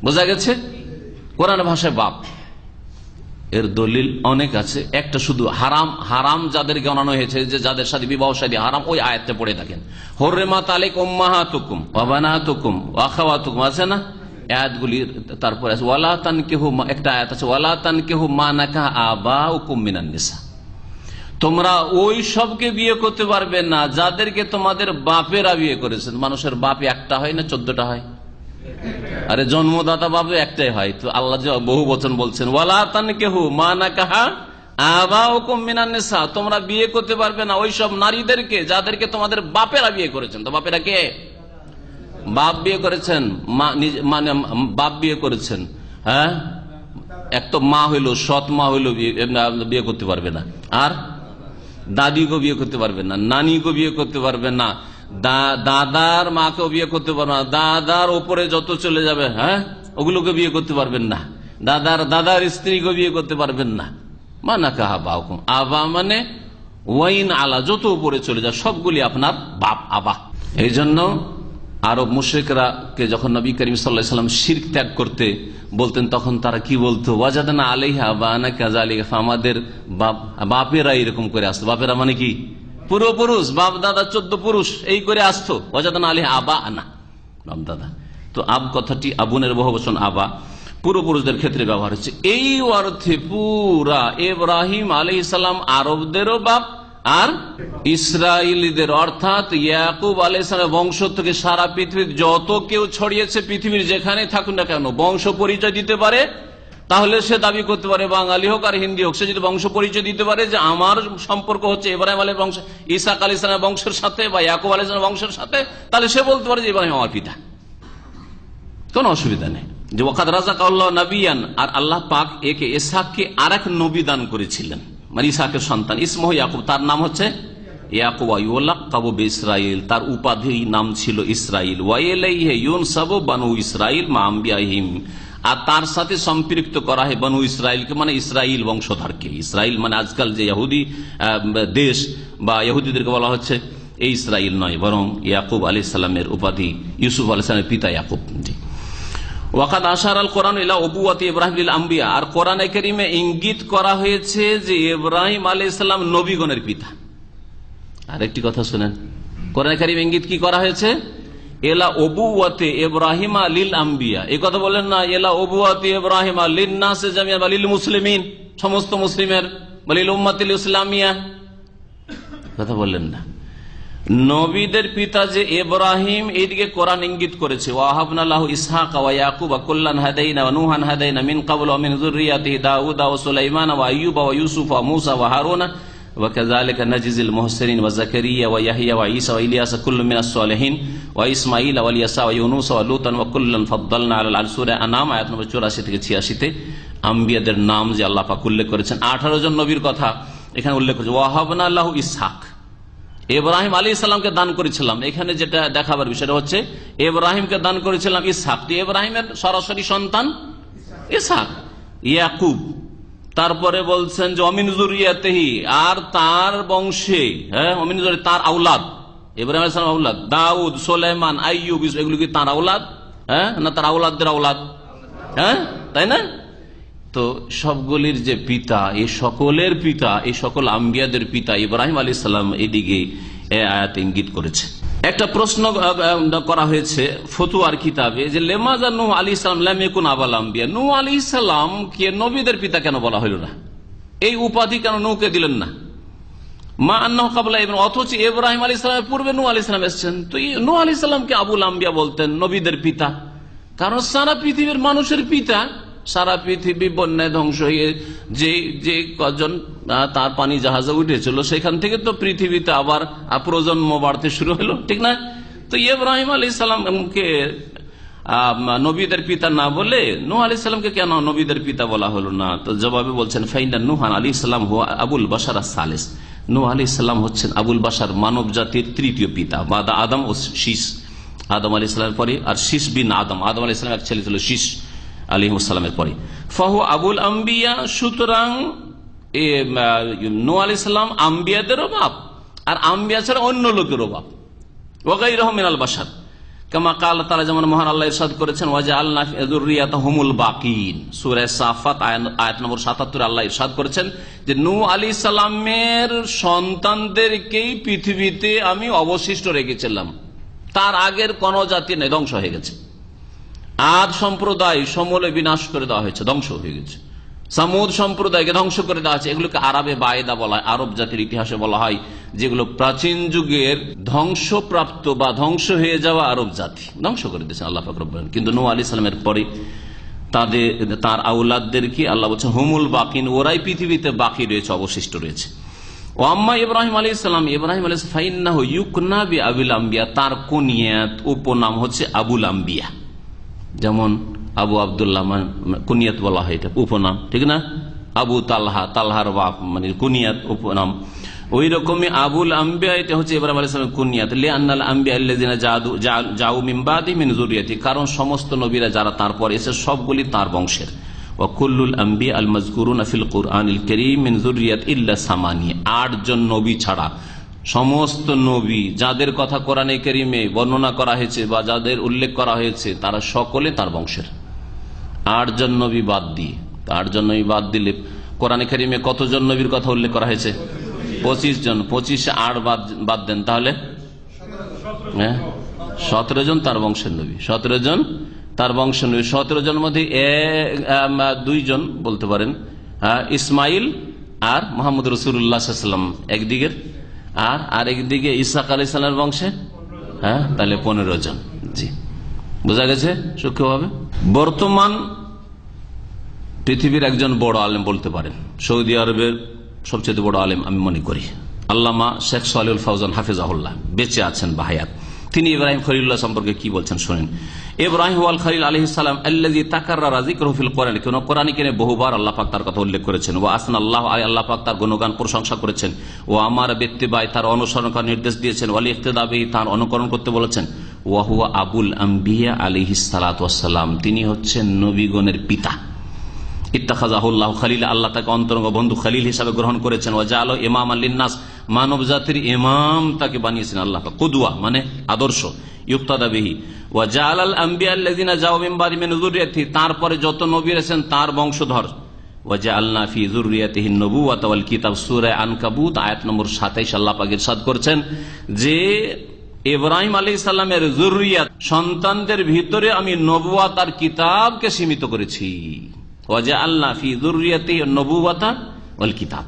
বোঝা গেছে? কোরআনের ভাষায় বাপ। এর দলিল অনেক আছে, একটা শুধু হারাম, হারাম যাদের গণনা হয়েছে যে যাদের সাথে বিবাহ শাদী হারাম, ওই আয়াতটা পড়ে থাকেন, হুররিমাত আলাইকুম উম্মাহাতুকুম ওয়া বানাতুকুম ওয়া আখাওয়াতুকুম, আছে না আয়াতগুলি? তারপরে আছে ওয়ালা তানকিহু, একটা আয়াত আছে ওয়ালা তানকিহু মা নাকাহ আবাউকুম মিনান নিসা, তোমরা ওই সবকে বিয়ে করতে পারবে না যাদেরকে তোমাদের বাপেরা বিয়ে করেছেন। মানুষের বাপ একটা হয় না 14টা হয়? আরে জন্মদাতা বাপ একটাই হয়। তো আল্লাহ যে বহু বচন বলছেন ওয়ালা তানকিহু মা নাকাহা আবাউকুম মিনান নিসা, তোমরা বিয়ে করতে পারবে না ওই সব নারীদেরকে যাদেরকে তোমাদের বাপেরা বিয়ে করেছেন। তো বাপেরা কে? বাপ বিয়ে করেছেন, মানে বাপ বিয়ে করেছেন। হ্যাঁ, এক তো মা হইল, সৎ মা হইল বিয়ে করতে পারবে না, আর দাদিকে বিয়ে করতে পারবে না, নানিকে বিয়ে করতে পারবে না, দাদার মাকেও বিয়ে করতে পারবে না, দাদার ওপরে যত চলে যাবে হ্যাঁ ওগুলোকে বিয়ে করতে পারবেন না, দাদার স্ত্রীকে বিয়ে করতে পারবেন না। মানা কাহা বাউকুম, আবা মানে ওয়াইন আলা, যত উপরে চলে যায় সবগুলি আপনার বাপ আবা। এই জন্য আরব মুশরিকরা কে যখন নবী করিম সাল্লাল্লাহু আলাইহি ওয়াসাল্লাম শিরক ত্যাগ করতে বলতেন তখন তারা কি বলতো? ওয়াজাদনা আলাইহা আবানা কাযালিকা, আমাদের বাপেরা এরকম করে আসতো। বাপেরা মানে কি? পূর্বপুরুষ, বাপ দাদা 14 পুরুষ এই করে আসতো। ওয়াজাদনা আলাইহা আবা আনা, বাপ দাদা। তো আব কথাটি আবুনের বহুবচন আবা, পূর্বপুরুষদের ক্ষেত্রে ব্যবহার হচ্ছে। এই অর্থে পুরা ইব্রাহিম আলাইহিস সালাম আরবদেরও বাপ আর ইসরায়েলিদের অর্থাৎ ইয়াকুব আলাইহিস সালামের বংশ থেকে সারা পৃথিবীর যত কেউ ছড়িয়েছে, পৃথিবীর যেখানে থাকুন না কেন, বংশ পরিচয় দিতে পারে, তাহলে সে দাবি করতে পারে, বাঙালি হোক আর হিন্দি হোক, সে যদি বংশ পরিচয় দিতে পারে যে আমার সম্পর্ক হচ্ছে ইব্রাহিম আলাইহিস বংশ, ইসাক আলাইহিস সালামের বংশের সাথে বা ইয়াকুব আলাইহিস সালামের বংশের সাথে, তাহলে সে বলতে পারে যে ইব্রাহিম আমার পিতা, কোনো অসুবিধা নেই। যে ওয়াকাদ রাযাকাল্লাহু নাবিয়ান, আর আল্লাহ পাক একে ইসহাককে আরেক নবী দান করেছিলেন, মানে ইসহাকের সন্তান, ইসমহু ইয়াকুব, তার নাম হচ্ছে ইয়াকুব, ওয়ায়ুলাক্কাবু বিইসরাঈল, তার উপাধি নাম ছিল ইসরাইল, ওয়া ইলাইহি ইউনসাবু বানু ইসরাঈল মা আম্বিয়াহিম, আর তার সাথে সম্পৃক্ত করা হয় বনু ইসরাইলকে, মানে ইসরাইল বংশধরকে। ইসরাইল মানে আজকাল যে ইহুদি দেশ বা ইহুদিদেরকে বলা হচ্ছে এই ইসরাইল নয়, বরং ইয়াকুব আলাইহিস সালামের উপাধি, ইউসুফ আলাইহিস সালামের পিতা ইয়াকুব। জি, ওয়াকাদ আশার আল কোরআন ইলা উবুওয়াতি ইব্রাহিম লিল আম্বিয়া, আর কোরআনে কারীমে ইঙ্গিত করা হয়েছে যে ইব্রাহিম আলাইহিস সালাম নবীগণের পিতা। আর একটি কথা শুনেন, কোরআনে কারীমে ইঙ্গিত কি করা হয়েছে? এলা উবুওয়াতি ইব্রাহিম লিল আম্বিয়া, এই কথা বলেন না এলা উবুওয়াতি ইব্রাহিম লিন নাস জামিআন বা লিল মুসলিমিন, সমস্ত মুসলিমের, বা লিল উম্মাতিল ইসলামিয়া, কথা বললেন না। নবীদের পিতা যে ইব্রাহিম, এইদিকে কোরআন ইঙ্গিত করেছে ওয়াহাবনা লাহু ইসহাক ওয়া ইয়াকুব কুল্লান হাদাইনা ওয়া নূহান হাদাইনা মিন ক্বাবল ওয়া মিন যুররিয়াতিহি দাউদ ওয়া সুলাইমান ওয়া আইয়ুব ওয়া ইউসুফ ওয়া মূসা ওয়া হারুন ওয়া কাযালিকা নাজিজিল মুহসিনিন ওয়া যাকারিয়া ওয়া ইয়াহইয়া ওয়া ঈসা ওয়া ইলিয়াস কুল্লুম মিনাস সালিহিন ওয়া ইসমাঈল ওয়া ইলিয়াসা ওয়া ইউনুস ওয়া লূতান ওয়া কুল্লান ফাদ্দালনা আলাল আলামিন। সূরা আনাম আয়াত নম্বর 84 থেকে 86 তে আম্বিয়াদের নাম যে আল্লাহ পাক উল্লেখ করেছেন, 18 জন নবীর কথা এখানে উল্লেখ করেছে। ওয়াহাবনা লাহু ইসহাক, ইব্রাহিম আলাইহিস সালামকে দান করেছিলাম। এখানে যেটা দেখাবার বিষয়টা হচ্ছে ইব্রাহিমকে দান করেছিলাম ইসহাক, ইব্রাহিমের সরাসরি সন্তান ইসহাক, ইয়াকুব। তারপরে বলছেন যে অমিন যুররিয়াতিহি, আর তার বংশে, হ্যাঁ অমিন যুররিয়াতি, তার আওলাদ, ইব্রাহিম আলাইহিস সালাম আওলাদ, দাউদ, সুলাইমান, আইয়ুব, এগুলো কি তার আওলাদ? হ্যাঁ, না তার আওলাদদের আওলাদ? হ্যাঁ, তাই না? তো সবগুলির যে পিতা, এই সকলের পিতা, এই সকল আম্বিয়াদের পিতা ইব্রাহিম আলাইহিস সালাম, এদিকে আয়াত ইঙ্গিত করেছে। একটা প্রশ্ন করা হয়েছে ফতুয়ার কিতাবে যে লেমাজা নূহ আলাইহিস সালাম লাম ইয়াকুন আবাল আম্বিয়া, নূহ আলাইহিস সালাম কে নবীদের পিতা কেন বলা হলো না? এই উপাধি কেন নূহকে দিলেন না? মা আন্নাহু ক্বাবলা ইব্রাহিম, অথচ ইব্রাহিম আলাইহিস সালামের পূর্বে নূহ আলাইহিস সালাম এসেছেন। তো নূহ আলাইহিস সালামকে আবুল আম্বিয়া বলতেন, নবীদের পিতা, কারণ সারা পৃথিবীর মানুষের পিতা। সারা পৃথিবী বন্যায় ধ্বংস হয়ে যে কজন তার পানি জাহাজে উঠেছিল, সেখান থেকে তো পৃথিবীতে আবার প্রজন্ম বাড়তে শুরু হলো, ঠিক না? তো ইব্রাহিম আলাইহিস সালামকে নবীদের পিতা না বলে নূহ আলাইহিস সালামকে কেন নবীদের পিতা বলা হলো না? তো জবাবে বলছেন ফাইনা নূহ আলাইহিস সালাম হুয়া আবুল বাশার আস-সালিস, নূহ আলাইহিস সালাম হচ্ছেন আবুল বাশার, মানব জাতির তৃতীয় পিতা, বাদা আদম ও শীস। আদম আলাইহিস সালামের পরে আর শীস বিন আদম, আদম আলাইহিস সালামের এক ছেলে ছিল শীস আলাইহিস সালামের পরে। ফাহু আবুল আম্বিয়া, সুতরাং নূহ আলাইহিস সালাম আম্বিয়াদেরও বাপ, আর আম্বিয়া ছাড়া অন্য লোকেরও বাপ। ওয়াগাইরুহুম মিনাল বাশার কামা কাল তাআলা, যেমন মহান আল্লাহ ইরশাদ করেছেন ওয়াজআলনা যুররিয়াতাহুমুল বাকিন, সূরা সাফাত আয়াত নম্বর ৭৭ আল্লাহ ইরশাদ করেছেন যে নূহ আলাইহিস সালামের সন্তানদেরকেই পৃথিবীতে আমি অবশিষ্ট রেখেছিলাম, তার আগের কোন জাতি নেই, ধ্বংস হয়ে গেছে। আদ সম্প্রদায় সমূলে বিনাশ করে দেওয়া হয়েছে, ধ্বংস হয়ে গেছে। সামুদ সম্প্রদায়কে ধ্বংস করে দেওয়া হয়েছে। এগুলোকে আরবে বায়দা বলা হয়, আরব জাতির ইতিহাসে বলা হয় যেগুলো প্রাচীন যুগের ধ্বংসপ্রাপ্ত বা ধ্বংস হয়ে যাওয়া আরব জাতি, ধ্বংস করে দিয়েছেন আল্লাহ পাক রব্বুল আলামিন। কিন্তু নূহ আলাইহিস সালামের পরে তার আওলাদদেরকে আল্লাহ বলছেন হুমুল বাকিন, ওরাই পৃথিবীতে বাকি রয়েছে, অবশিষ্ট রয়েছে। ও আম্মা ইব্রাহিম আলাইহিস সালাম, ইব্রাহিম আলাইহিস সালাম ফাইন্নাহু ইউকনা বিআবিল আম্বিয়া, তার কুনিয়াত উপনাম হচ্ছে আবুল আম্বিয়া। যেমন আবু আব্দুল্লাহ কুনিয়াত বলা হয়, এটা উপনাম, ঠিক না? আবু তালহা, তালহার বাপ মানে কুনিয়াত উপনাম। ওই রকমই আবুল আম্বিয়া, এটা হচ্ছে ইব্রাহিম আলাইহিস সালামের কুনিয়াত। লিআন্নাল আম্বিয়া আল্লাযিনা জাউ মিন বাদি মিন যুররিয়াতি, কারণ সমস্ত নবীরা যারা তারপর এসে সবগুলি তার বংশের। ওয়া কুল্লুল আম্বিয়া আল মাযকুরুনা ফিল কুরআনিল কারীম মিন যুররিয়াত ইল্লা সামানি, 8 জন নবী ছাড়া সমস্ত নবী যাদের কথা কোরআনে কারীমে বর্ণনা করা হয়েছে বা যাদের উল্লেখ করা হয়েছে তারা সকলে তার বংশের। 8 জন নবী বাদ দিয়ে, 8 জন নবী বাদ দিলে কোরআনে কারীমে কতজন নবীর কথা উল্লেখ করা হয়েছে? 25 জন। 25 8 বাদ দেন তাহলে 17 জন তার বংশের নবী, 17 জন তার বংশের নবী। 17 জন মধ্যে 2 জন বলতে পারেন ইসমাইল আর মুহাম্মদ রাসূলুল্লাহ সাল্লাল্লাহু আলাইহি ওয়াসাল্লাম একদিকের, আর আরেকদিকে ইসহাক আলাইহিস সালামের বংশে তাহলে 15 জন। জি, বোঝা গেছে সূক্ষ্মভাবে। বর্তমান পৃথিবীর একজন বড় আলেম বলতে পারেন, সৌদি আরবের সবচেয়ে বড় আলেম আমি মনে করি, আল্লামা শেখ সালেহুল ফাউজান হাফিজাহুল্লাহ, বেঁচে আছেন বাহায়াত। তিনি ইব্রাহিম খলিলুল্লাহ সম্পর্কে কি বলছেন শুনেন। ইব্রাহিম ওয়াল খলিল আলাইহিস সালাম আল্লাযী তাকাররারা যিকরুহু ফিল কোরআন, কোন কোরআনে কেনে বহুবার আল্লাহ পাক তার কথা উল্লেখ করেছেন। ওয়া আসনাল্লাহু আলাইহি, আল্লাহ পাক তার গুণগান প্রশংসা করেছেন। ও আমার বিত্তিবাই, তার অনুসরণ করার নির্দেশ দিয়েছেন। ওয়াল ইক্তিদা বিহি, তার অনুকরণ করতে বলেছেন। ওয়া হুয়া আবুল আম্বিয়া আলাইহিস সালাতু ওয়াস সালাম, তিনি হচ্ছেন নবীগণের পিতা। ইত্তাখাযাহুল্লাহু খালিলা, আল্লাহ তাকে অন্তরঙ্গ বন্ধু খালিল হিসাবে গ্রহণ করেছেন। ওয়া জাআলা ইমামান লিন-নাস, মানব জাতির ইমাম তাকে বানিয়েছেন আল্লাহ পাক। কুদওয়া মানে আদর্শ, ইউক্তাদা বিহি। ওয়া জাআলাল আম্বিয়া আল্লাযিনা জাউ মিন বাদি মিন যুররিয়াতিহি, তারপরে যত নবী এসেছেন তার বংশধর। ওয়া জাআলনা ফি যুররিয়াতিহি নবুওয়াতা ওয়াল কিতাব, সূরা আনকাবুত আয়াত নম্বর 27 আল্লাহ পাক ইরশাদ করেছেন যে ইব্রাহিম আলাইহিস সালামের যুররিয়াত সন্তানদের ভিতরে আমি নবুয়াত আর কিতাবকে সীমিত করেছি। ওয়াজআলনা ফি যুররিয়াতিহি নবুওয়াতা ওয়াল কিতাব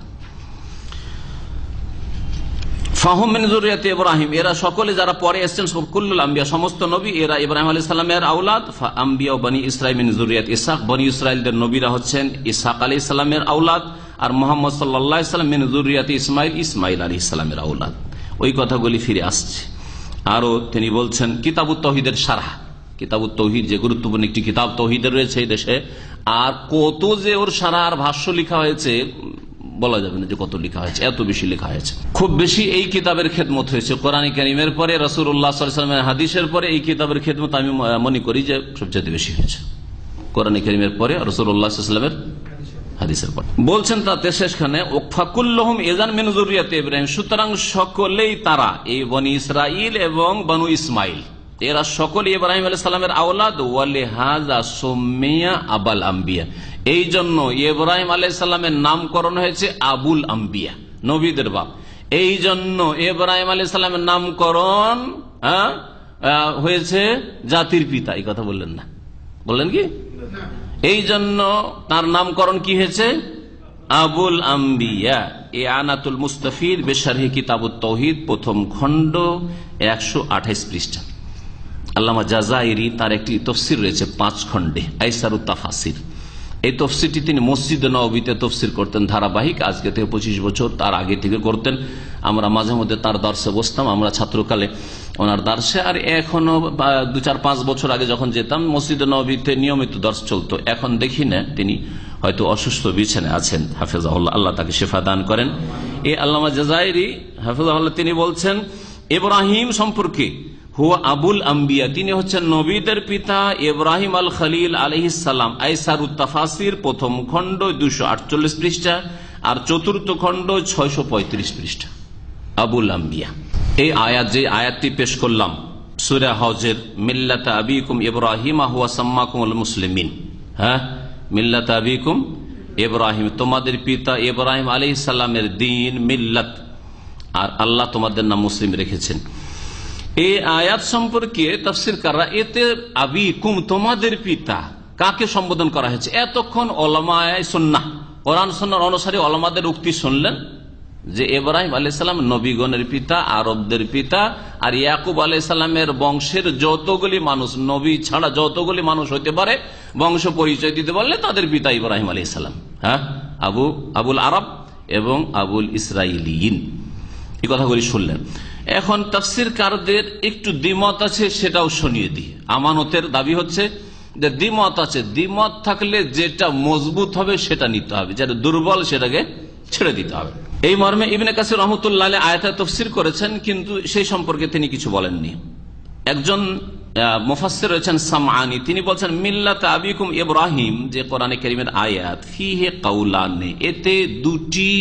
ফাহুম মিন যুররিয়াতি ইব্রাহিম, এরা সকলে যারা পরে এসেছেন কুল্লুল আম্বিয়া, সমস্ত নবী এরা ইব্রাহিম আলাইহিস সালামের আওলাদ। আম্বিয়া বনি ইসরাঈল মিন যুররিয়াতি ইসহাক, বনি ইসরাঈলদের নবীরা হচ্ছেন ইসহাক আলাইহিস সালামের আওলাদ। আর মুহাম্মদ সাল্লাল্লাহু আলাইহি সাল্লাম মিন যুররিয়াতি ইসমাঈল, ইসমাঈল আলাইহিস সালামের আওলাদ। ওই কথাগুলি ফিরে আসছে। আরো তিনি বলছেন কিতাবুত তাওহীদের শারহ, কিতাবুত তাওহীদ যে গুরুত্বপূর্ণ একটি কিতাব তাওহীদের রয়েছে এই দেশে, আর কত যে ওর শারহ আর ভাষ্য লেখা হয়েছে বলা যাবে না যে কত লেখা হয়েছে, এত বেশি লেখা হয়েছে। খুব বেশি এই কিতাবের খেদমত হয়েছে কোরআন কারীমের পরে, রাসূলুল্লাহ সাল্লাল্লাহু আলাইহি ওয়াসাল্লামের হাদিসের পরে এই কিতাবের খেদমত আমি মনে করি যে সবচেয়ে বেশি হয়েছে কোরআন কারীমের পরে, রাসূলুল্লাহ সাল্লাল্লাহু আলাইহি ওয়াসাল্লামের হাদিসের পর। বলছেন তাতে শেষখানে ফাকুল্লুহুম ইযান মিন যুররিয়াতি ইব্রাহিম, সুতরাং সকলেই তারা এই বনি ইসরাইল এবং বনু ইসমাইল এরা সকলে ইব্রাহিম আলাইহিস সালামের আওলাদ। ওয়ালিহাযা সুম্মিয়া আবাল আম্বিয়া, এই জন্য ইব্রাহিম আলাইহিস সালামের নামকরণ হয়েছে আবুল আম্বিয়া, নবীদের বাপ। এই জন্য ইব্রাহিম আলাইহিস সালামের নামকরণ হয়েছে জাতির পিতা। এই কথা বললেন না, বললেন কি? এই জন্য তার নামকরণ কি হয়েছে? আবুল আম্বিয়া। এ আনাতুল মুস্তাফিদ বেশারহি কিতাবুত তাওহীদ, প্রথম খণ্ড 128 পৃষ্ঠা। আল্লামা জাযাইরি তার একটি তাফসীর রয়েছে 5 খণ্ডে, আইসারুত তাফাসির। এই তফসিরটি তিনি মসজিদে নববীতে তফসির করতেন ধারাবাহিক, আজকে থেকে 25 বছর তার আগে থেকে করতেন। আমরা মাঝে মধ্যে তার দর্শে বসতাম, আমরা ছাত্রকালে ওনার দর্শে। আর এখনো 2-4-5 বছর আগে যখন যেতাম মসজিদে নববীতে নিয়মিত দর্শ চলতো। এখন দেখি না, তিনি হয়তো অসুস্থ বিছানায় আছেন, হাফেজাহুল্লাহ, আল্লাহ তাকে শিফা দান করেন। এই আল্লামা জাযাইরি হাফিজাহুল্লাহ তিনি বলছেন ইব্রাহিম সম্পর্কে হুয়া আবুল আম্বিয়া, তিনি হচ্ছেন নবীদের পিতা। ইব্রাহিম আল খলিল আলাইহিস সালাম, আইসারুত তাফাসির প্রথম খণ্ড 248 পৃষ্ঠা আর চতুর্থ খণ্ড 635 পৃষ্ঠা। আবুল আম্বিয়া। এই আয়াত, যে আয়াতটি পেশ করলাম সূরা হজের, মিল্লাত আবিকুম ইব্রাহিম হুয়া সাম্মাকুমুল মুসলিমিন, হ্যাঁ, মিল্লাত আবিকুম ইব্রাহিম, তোমাদের পিতা ইব্রাহিম আলাইহিস সালামের দ্বীন মিল্লাত, আর আল্লাহ তোমাদের নাম মুসলিম রেখেছেন। এই আয়াত সম্পর্কে তাফসীরকাররা এতে আবিকুম তোমাদের পিতা কাকে সম্বোধন করা হয়েছে, এতক্ষণ উলামায়ে সুন্নাহ কোরআন সুন্নাহর অনুসারী উলামাদের উক্তি শুনলেন যে ইব্রাহিম আলাইহিস সালাম নবীগণের পিতা, আরবদের পিতা, আর ইয়াকুব আলাইহিস সালামের বংশের যতগুলি মানুষ, নবী ছাড়া যতগুলি মানুষ হতে পারে, বংশ পরিচয় দিতে বললে তাদের পিতা ইব্রাহিম আলাইহিস সালাম, হ্যাঁ, আবুল আরব এবং আবুল ইসরাইলিন, এই কথাগুলি শুনলেন। এখন তাফসীরকারদের একটু দ্বিমত আছে, সেটাও শুনিয়ে দিই। আমানতের দাবি হচ্ছে যে দ্বিমত আছে, দ্বিমত থাকলে যেটা মজবুত হবে সেটা নিতে হবে, যেটা দুর্বল সেটাকে ছেড়ে দিতে হবে। এই মর্মে ইবনে কাসির রাহমাতুল্লাহ আলাইহি আয়াতে তাফসীর করেছেন, কিন্তু সেই সম্পর্কে তিনি কিছু বলেননি। একজন মুফাসসির রয়েছেন সামআনি, তিনি বলছেন মিল্লাত আবিকুম ইব্রাহিম, যে কোরআনে কারীমের আয়াত, ফিহি কাউলান, এতে দুটি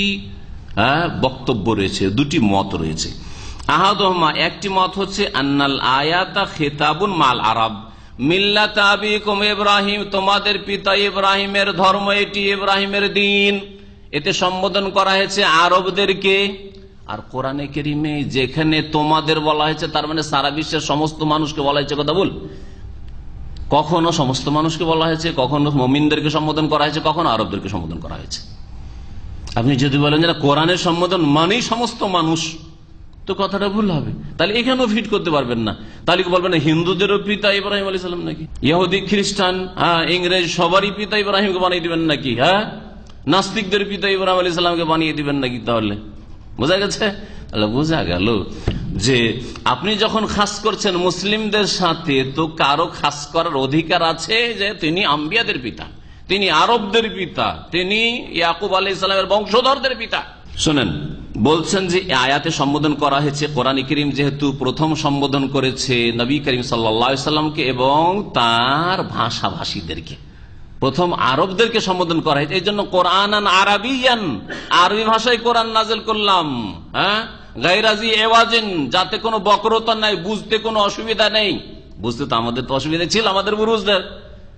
বক্তব্য রয়েছে, দুটি মত রয়েছে। আহাদুহুমা, একটি মত হচ্ছে আন্নাল আয়াতা খিতাবুন মাল আরব, মিল্লাত আবিকুম ইব্রাহিম, তোমাদের পিতা ইব্রাহিমের ধর্ম এটি, ইব্রাহিমের দ্বীন, এতে সম্বোধন করা হয়েছে আরবদেরকে। আর কোরআনে কারীমে যেখানে তোমাদের বলা হয়েছে, তার মানে সারা বিশ্বের সমস্ত মানুষকে বলা হয়েছে, কথা বল, কখনো সমস্ত মানুষকে বলা হয়েছে, কখনো মুমিনদেরকে সম্বোধন করা হয়েছে, কখনো আরবদেরকে সম্বোধন করা হয়েছে। আপনি যদি বলেন যে কোরআনের সম্বোধন মানেই সমস্ত মানুষ, তো কথাটা ভুল হবে, তাহলে এখানেও ফিট করতে পারবেন না। তাহলে বলবেন হিন্দুদেরও পিতা ইব্রাহিম আলাইহিস সালাম নাকি, ইহুদি খ্রিস্টান, হ্যাঁ, ইংরেজ, সবারই পিতা ইব্রাহিমকে বানিয়ে দিবেন নাকি, হ্যাঁ, নাস্তিকদের পিতা ইব্রাহিম আলাইহিস সালামকে বানিয়ে দিবেন নাকি? তাহলে বোঝা গেছে, তাহলে বোঝা গেল যে আপনি যখন খাস করছেন মুসলিমদের সাথে, তো কারো খাস করার অধিকার আছে যে তিনি আম্বিয়াদের পিতা, তিনি আরবদের পিতা, তিনি ইয়াকুব আলাইহিস সালামের বংশধরদের পিতা। শুনেন, বলছেন যে আয়াতে সম্বোধন করা হয়েছে, কোরআন কারীম যেহেতু প্রথম সম্বোধন করেছে নবী করিম সাল্লাল্লাহু আলাইহি সাল্লামকে এবং তার ভাষাভাষীদেরকে, প্রথম আরবদেরকে সম্বোধন করা হয়েছে। এই জন্য কোরআনান আরাবিয়ান, আরবি ভাষায় কোরআন নাযিল করলাম, হ্যাঁ, গায়রা জি এওয়াজিন, যাতে কোনো বক্রতা নাই, বুঝতে কোনো অসুবিধা নেই। বুঝতে তো আমাদের তো অসুবিধা ছিল, আমাদের পুরুষদের,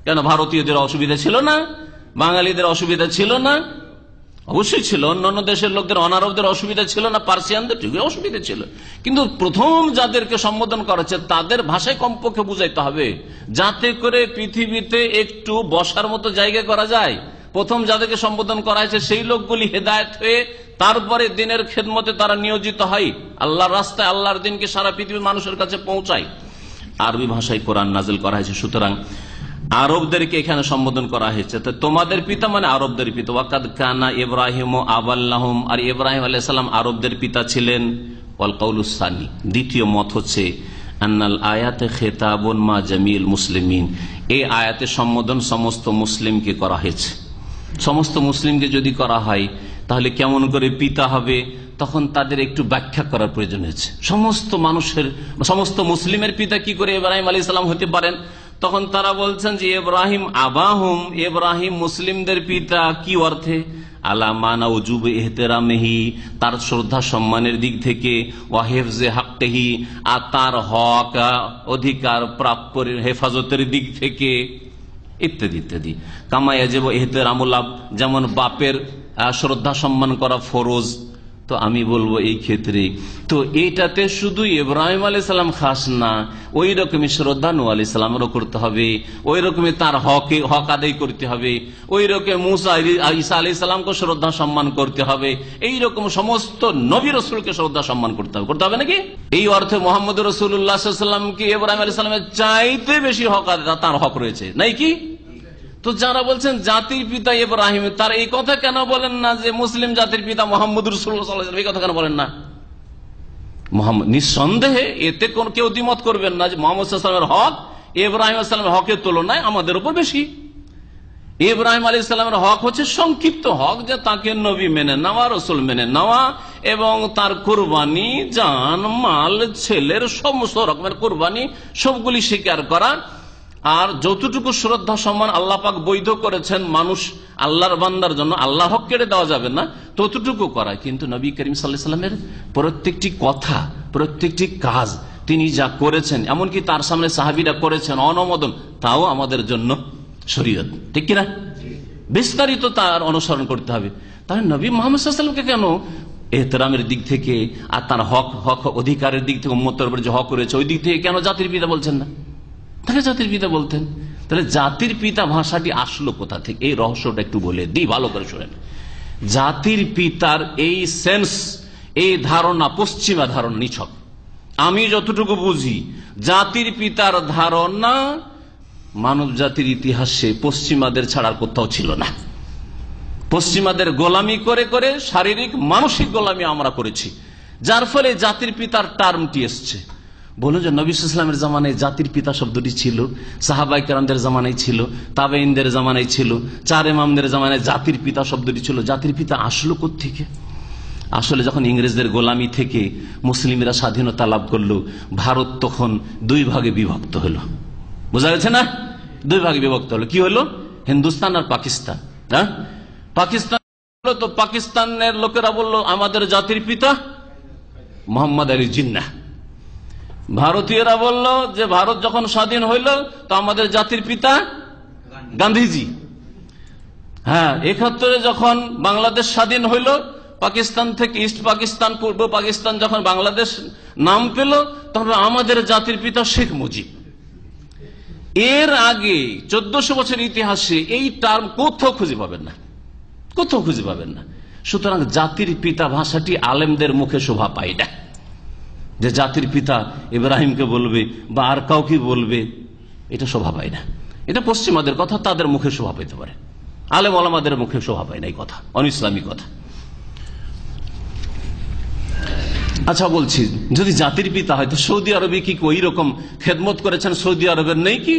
কেন ভারতীয়দের অসুবিধা ছিল না? বাঙালিদের অসুবিধা ছিল না? অবশ্যই ছিল। অন্যান্য দেশের লোকদের, অনারবদের অসুবিধা ছিল না? পার্সিয়ানদের ঠিকই অসুবিধা ছিল, কিন্তু প্রথম যাদেরকে সম্বোধন করা হচ্ছে তাদের ভাষায় কমপক্ষে বুঝাইতে হবে, যাতে করে পৃথিবীতে একটু বসার মতো জায়গা করা যায়। প্রথম যাদেরকে সম্বোধন করা হয়েছে সেই লোকগুলি হেদায়েত হয়ে তারপরে দিনের খেদমতে তারা নিয়োজিত হয়, আল্লাহর রাস্তায় আল্লাহর দিনকে সারা পৃথিবীর মানুষের কাছে পৌঁছায়। আরবি ভাষায় কোরআন নাযিল করা হয়েছে, সুতরাং আরবদেরকে এখানে সম্বোধন করা হয়েছে। তো তোমাদের পিতা মানে আরবদের পিতা। ওয়াকাদ কানা ইব্রাহিম আবাল্লাহুম, আর ইব্রাহিম আলাইহিস সালাম আরবদের পিতা ছিলেন। ওয়াল কাউলুস সানি, দ্বিতীয় মত হচ্ছে আন্নাল আয়াতে খিতাবুন মা জামিল মুসলিমিন, এই আয়াতে সম্বোধন সমস্ত মুসলিমকে করা হয়েছে। সমস্ত মুসলিমকে যদি করা হয় তাহলে কেমন করে পিতা হবে, তখন তাদের একটু ব্যাখ্যা করার প্রয়োজন হয়েছে। সমস্ত মানুষের, সমস্ত মুসলিমের পিতা কি করে ইব্রাহিম আলাইহিস সালাম হতে পারেন? তখন তারা বলছেন যে ইব্রাহিম আবাহুম, ইব্রাহিম মুসলিমদের পিতা। কি অর্থে? আলা মানা উজুব ইহতিরামিহি, তার শ্রদ্ধা সম্মানের দিক থেকে, ওয়া হিফজে হাক্কিহি, আর তার হক অধিকার প্রাপ্য হেফাজতের দিক থেকে, ইত্যাদি ইত্যাদি। কামা ইয়াজিবু ইহতিরামুল আব, যেমন বাপের শ্রদ্ধা সম্মান করা ফরজ। তো আমি বলবো এই ক্ষেত্রে তো এইটাতে শুধু ইব্রাহিম আলাইহিস সালাম খাস না, ওই রকমই শ্রদ্ধা নূহ আলাইহিস সালামেরও করতে হবে, ওই রকমই তার হক আদায় করতে হবে, ওই রকম মুসা ঈসা আলাইহিস সালামকে শ্রদ্ধা সম্মান করতে হবে, এই রকম সমস্ত নবী রাসূলকে শ্রদ্ধা সম্মান করতে হবে নাকি? এই অর্থে মুহাম্মদ রাসূলুল্লাহ সাল্লাল্লাহু আলাইহি ওয়াসাল্লামকে ইব্রাহিম আলাইহিস সালামের চাইতে বেশি হক তার হক রয়েছে, নাই কি? তো যারা বলছেন জাতির পিতা ইব্রাহিম, তার এই কথা কেন বলেন না যে মুসলিম জাতির পিতা মুহাম্মদ রাসূলুল্লাহ সাল্লাল্লাহু আলাইহি ওয়াসাল্লাম, এই কথা কেন বলেন না? মুহাম্মদ, নিঃসন্দেহে এতে কোন কেউ দ্বিমত করবেন না যে মুহাম্মদ সাল্লাল্লাহু আলাইহি ওয়াসাল্লামের হক ইব্রাহিম আলাইহিস সালামের হকের তুলনায় আমাদের উপর বেশি। ইব্রাহিম আলাইহিস সালামের হক হচ্ছে সংক্ষিপ্ত হক, যে তাকে নবী মেনে নেওয়া, রসুল মেনে নেওয়া এবং তার কুরবানি, জান মাল, ছেলের সমস্ত রকমের কুরবানি সবগুলি স্বীকার করা। আর যতটুকু শ্রদ্ধা সম্মান আল্লাহ পাক বৈধ করেছেন মানুষ আল্লাহর বান্দার জন্য, আল্লাহর হক কেড়ে দেওয়া যাবে না, ততটুকু করা। কিন্তু নবী করিম সাল্লাল্লাহু আলাইহি সাল্লামের প্রত্যেকটি কথা, প্রত্যেকটি কাজ তিনি যা করেছেন, এমনকি তার সামনে সাহাবীরা করেছেন অনুমোদন, তাও আমাদের জন্য শরীয়ত, ঠিক কিনা? বিস্তারিত তার অনুসরণ করতে হবে। তাহলে নবী মুহাম্মদ সাল্লাল্লাহু আলাইহি ওয়াসাল্লামকে কেন এহতেরামের দিক থেকে আর তার হক অধিকারের দিক থেকে, উম্মতের উপর যে হক রয়েছে ওই দিক থেকে কেন জাতির পিতা বলছেন না? তাকে জাতির পিতা বলতেন। তাহলে জাতির পিতা ভাষাটি আসলো কোথা থেকে, এই রহস্যটা একটু বলে দিই, ভালো করে শুনেন। জাতির পিতার এই সেন্স, এই ধারণা পশ্চিমা ধারণা, নিছক। আমি যতটুকু বুঝি জাতির পিতার ধারণা মানব জাতির ইতিহাসে পশ্চিমাদের ছাড়ার কোথাও ছিল না। পশ্চিমাদের গোলামি করে করে শারীরিক মানসিক গোলামি আমরা করেছি, যার ফলে জাতির পিতার টার্মটি এসছে। বলুন যে নবী সাল্লাল্লাহু আলাইহি ওয়াসাল্লামের জামানায় জাতির পিতা শব্দটি ছিল, সাহাবায়ে কেরামদের জামানায় ছিল, তাবেঈনদের জামানায় ছিল, চার ইমামদের জামানায় জাতির পিতা শব্দটি ছিল। জাতির পিতা আসলো কোত্থেকে? আসলে যখন ইংরেজদের গোলামি থেকে মুসলিমরা স্বাধীনতা লাভ করলো, ভারত তখন দুই ভাগে বিভক্ত হলো। বোঝা গেছে না? দুই ভাগে বিভক্ত হলো। কি হলো? হিন্দুস্তান আর পাকিস্তান। হ্যাঁ, পাকিস্তান হলো, তো পাকিস্তানের লোকেরা বললো আমাদের জাতির পিতা মোহাম্মদ আলী জিন্নাহ। ভারতীয়রা বলল যে ভারত যখন স্বাধীন হইল তো আমাদের জাতির পিতা গান্ধীজি। হ্যাঁ, 71 যখন বাংলাদেশ স্বাধীন হইল, পাকিস্তান থেকে ইস্ট পাকিস্তান, পূর্ব পাকিস্তান যখন বাংলাদেশ নাম পেল, তখন আমাদের জাতির পিতা শেখ মুজিব। এর আগে 1400 বছর ইতিহাসে এই টার্ম কোথাও খুঁজে পাবেন না, কোথাও খুঁজে পাবেন না। সুতরাং জাতির পিতা ভাষাটি আলেমদের মুখে শোভা পায় না, যে জাতির পিতা ইব্রাহিমকে বলবে বা আর কাউকে বলবে, এটা শোভা পায় না। এটা পশ্চিমাদের কথা, তাদের মুখে শোভা পেতে পারে, আলেম ওলামাদের মুখে শোভা পায় না, এই কথা অনইসলামী কথা। আচ্ছা, বলছি যদি জাতির পিতা হয় তো সৌদি আরবে কি ওই রকম খেদমত করেছেন সৌদি আরবের নেই কি?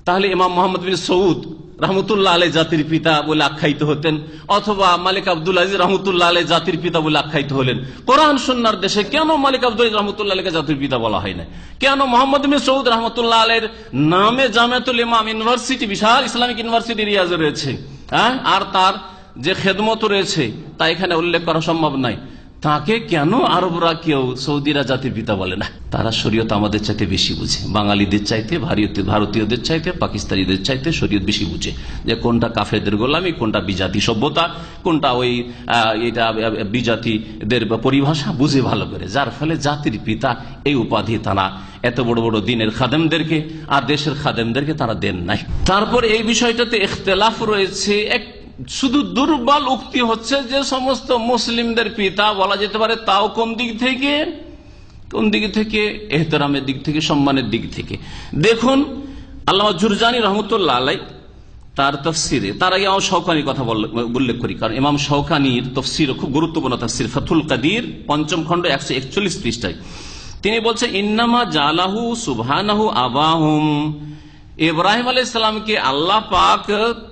তাহলে ইমাম মোহাম্মদ বিন সৌদ রহমতুল্লাহ আলাই জাতির পিতা বলে আখ্যায়িত হতেন, অথবা মালিক আব্দুল আজিজ রহমতুল্লাহ আলাই জাতির পিতা বলে আখ্যায়িত হলেন। কোরআন সুন্নাহর দেশে কেন মালিক আব্দুল আজিজ রহমতুল্লাহ আলাইকে জাতির পিতা বলা হয় না? কেন মোহাম্মদ বিন সৌদ রহমতুল্লাহ আলাইর নামে জামিয়াতুল ইমাম ইউনিভার্সিটি, বিশাল ইসলামিক ইউনিভার্সিটি রিয়াজে রয়েছে, আর তার যে খেদমত রয়েছে তা এখানে উল্লেখ করা সম্ভব নয়, তাকে কেন আরবরা কেউ সৌদিরা জাতির পিতা বলে না? তারা শরীয়ত আমাদের চাইতে বেশি বুঝে, বাঙালিদের চাইতে, ভারতীয়দের চাইতে, পাকিস্তানিদের চাইতে শরীয়ত বেশি বুঝে, যে কোনটা কাফেরদের গোলামি, কোনটা বিজাতি সভ্যতা, কোনটা ওই এটা বিজাতিদের পরিভাষা বুঝে ভালো করে। যার ফলে জাতির পিতা এই উপাধি তারা এত বড় বড় দিনের খাদেমদেরকে আর দেশের খাদেমদেরকে তারা দেন নাই। তারপর এই বিষয়টাতে ইখতিলাফ রয়েছে। শুধু দুর্বল উক্তি হচ্ছে যে সমস্ত মুসলিমদের পিতা বলা যেতে পারে, তাও কোন দিক থেকে? কোন দিক থেকে? এহতেরামের দিক থেকে, সম্মানের দিক থেকে। দেখুন আল্লামা জুরজানি রহমতুল্লাহ আলাই তার তফসিরে, তার আগে ইমাম শওকানির কথা উল্লেখ করি, কারণ ইমাম শওকানির তফসির খুব গুরুত্বপূর্ণ তফসির, ফাথুল কাদির 5ম খণ্ড 141 পৃষ্ঠায় তিনি বলছেন, ইন্নামা জালাহু সুবহানাহু আবাহুম, ইব্রাহিম আলাইহিস সালামকে আল্লাহ পাক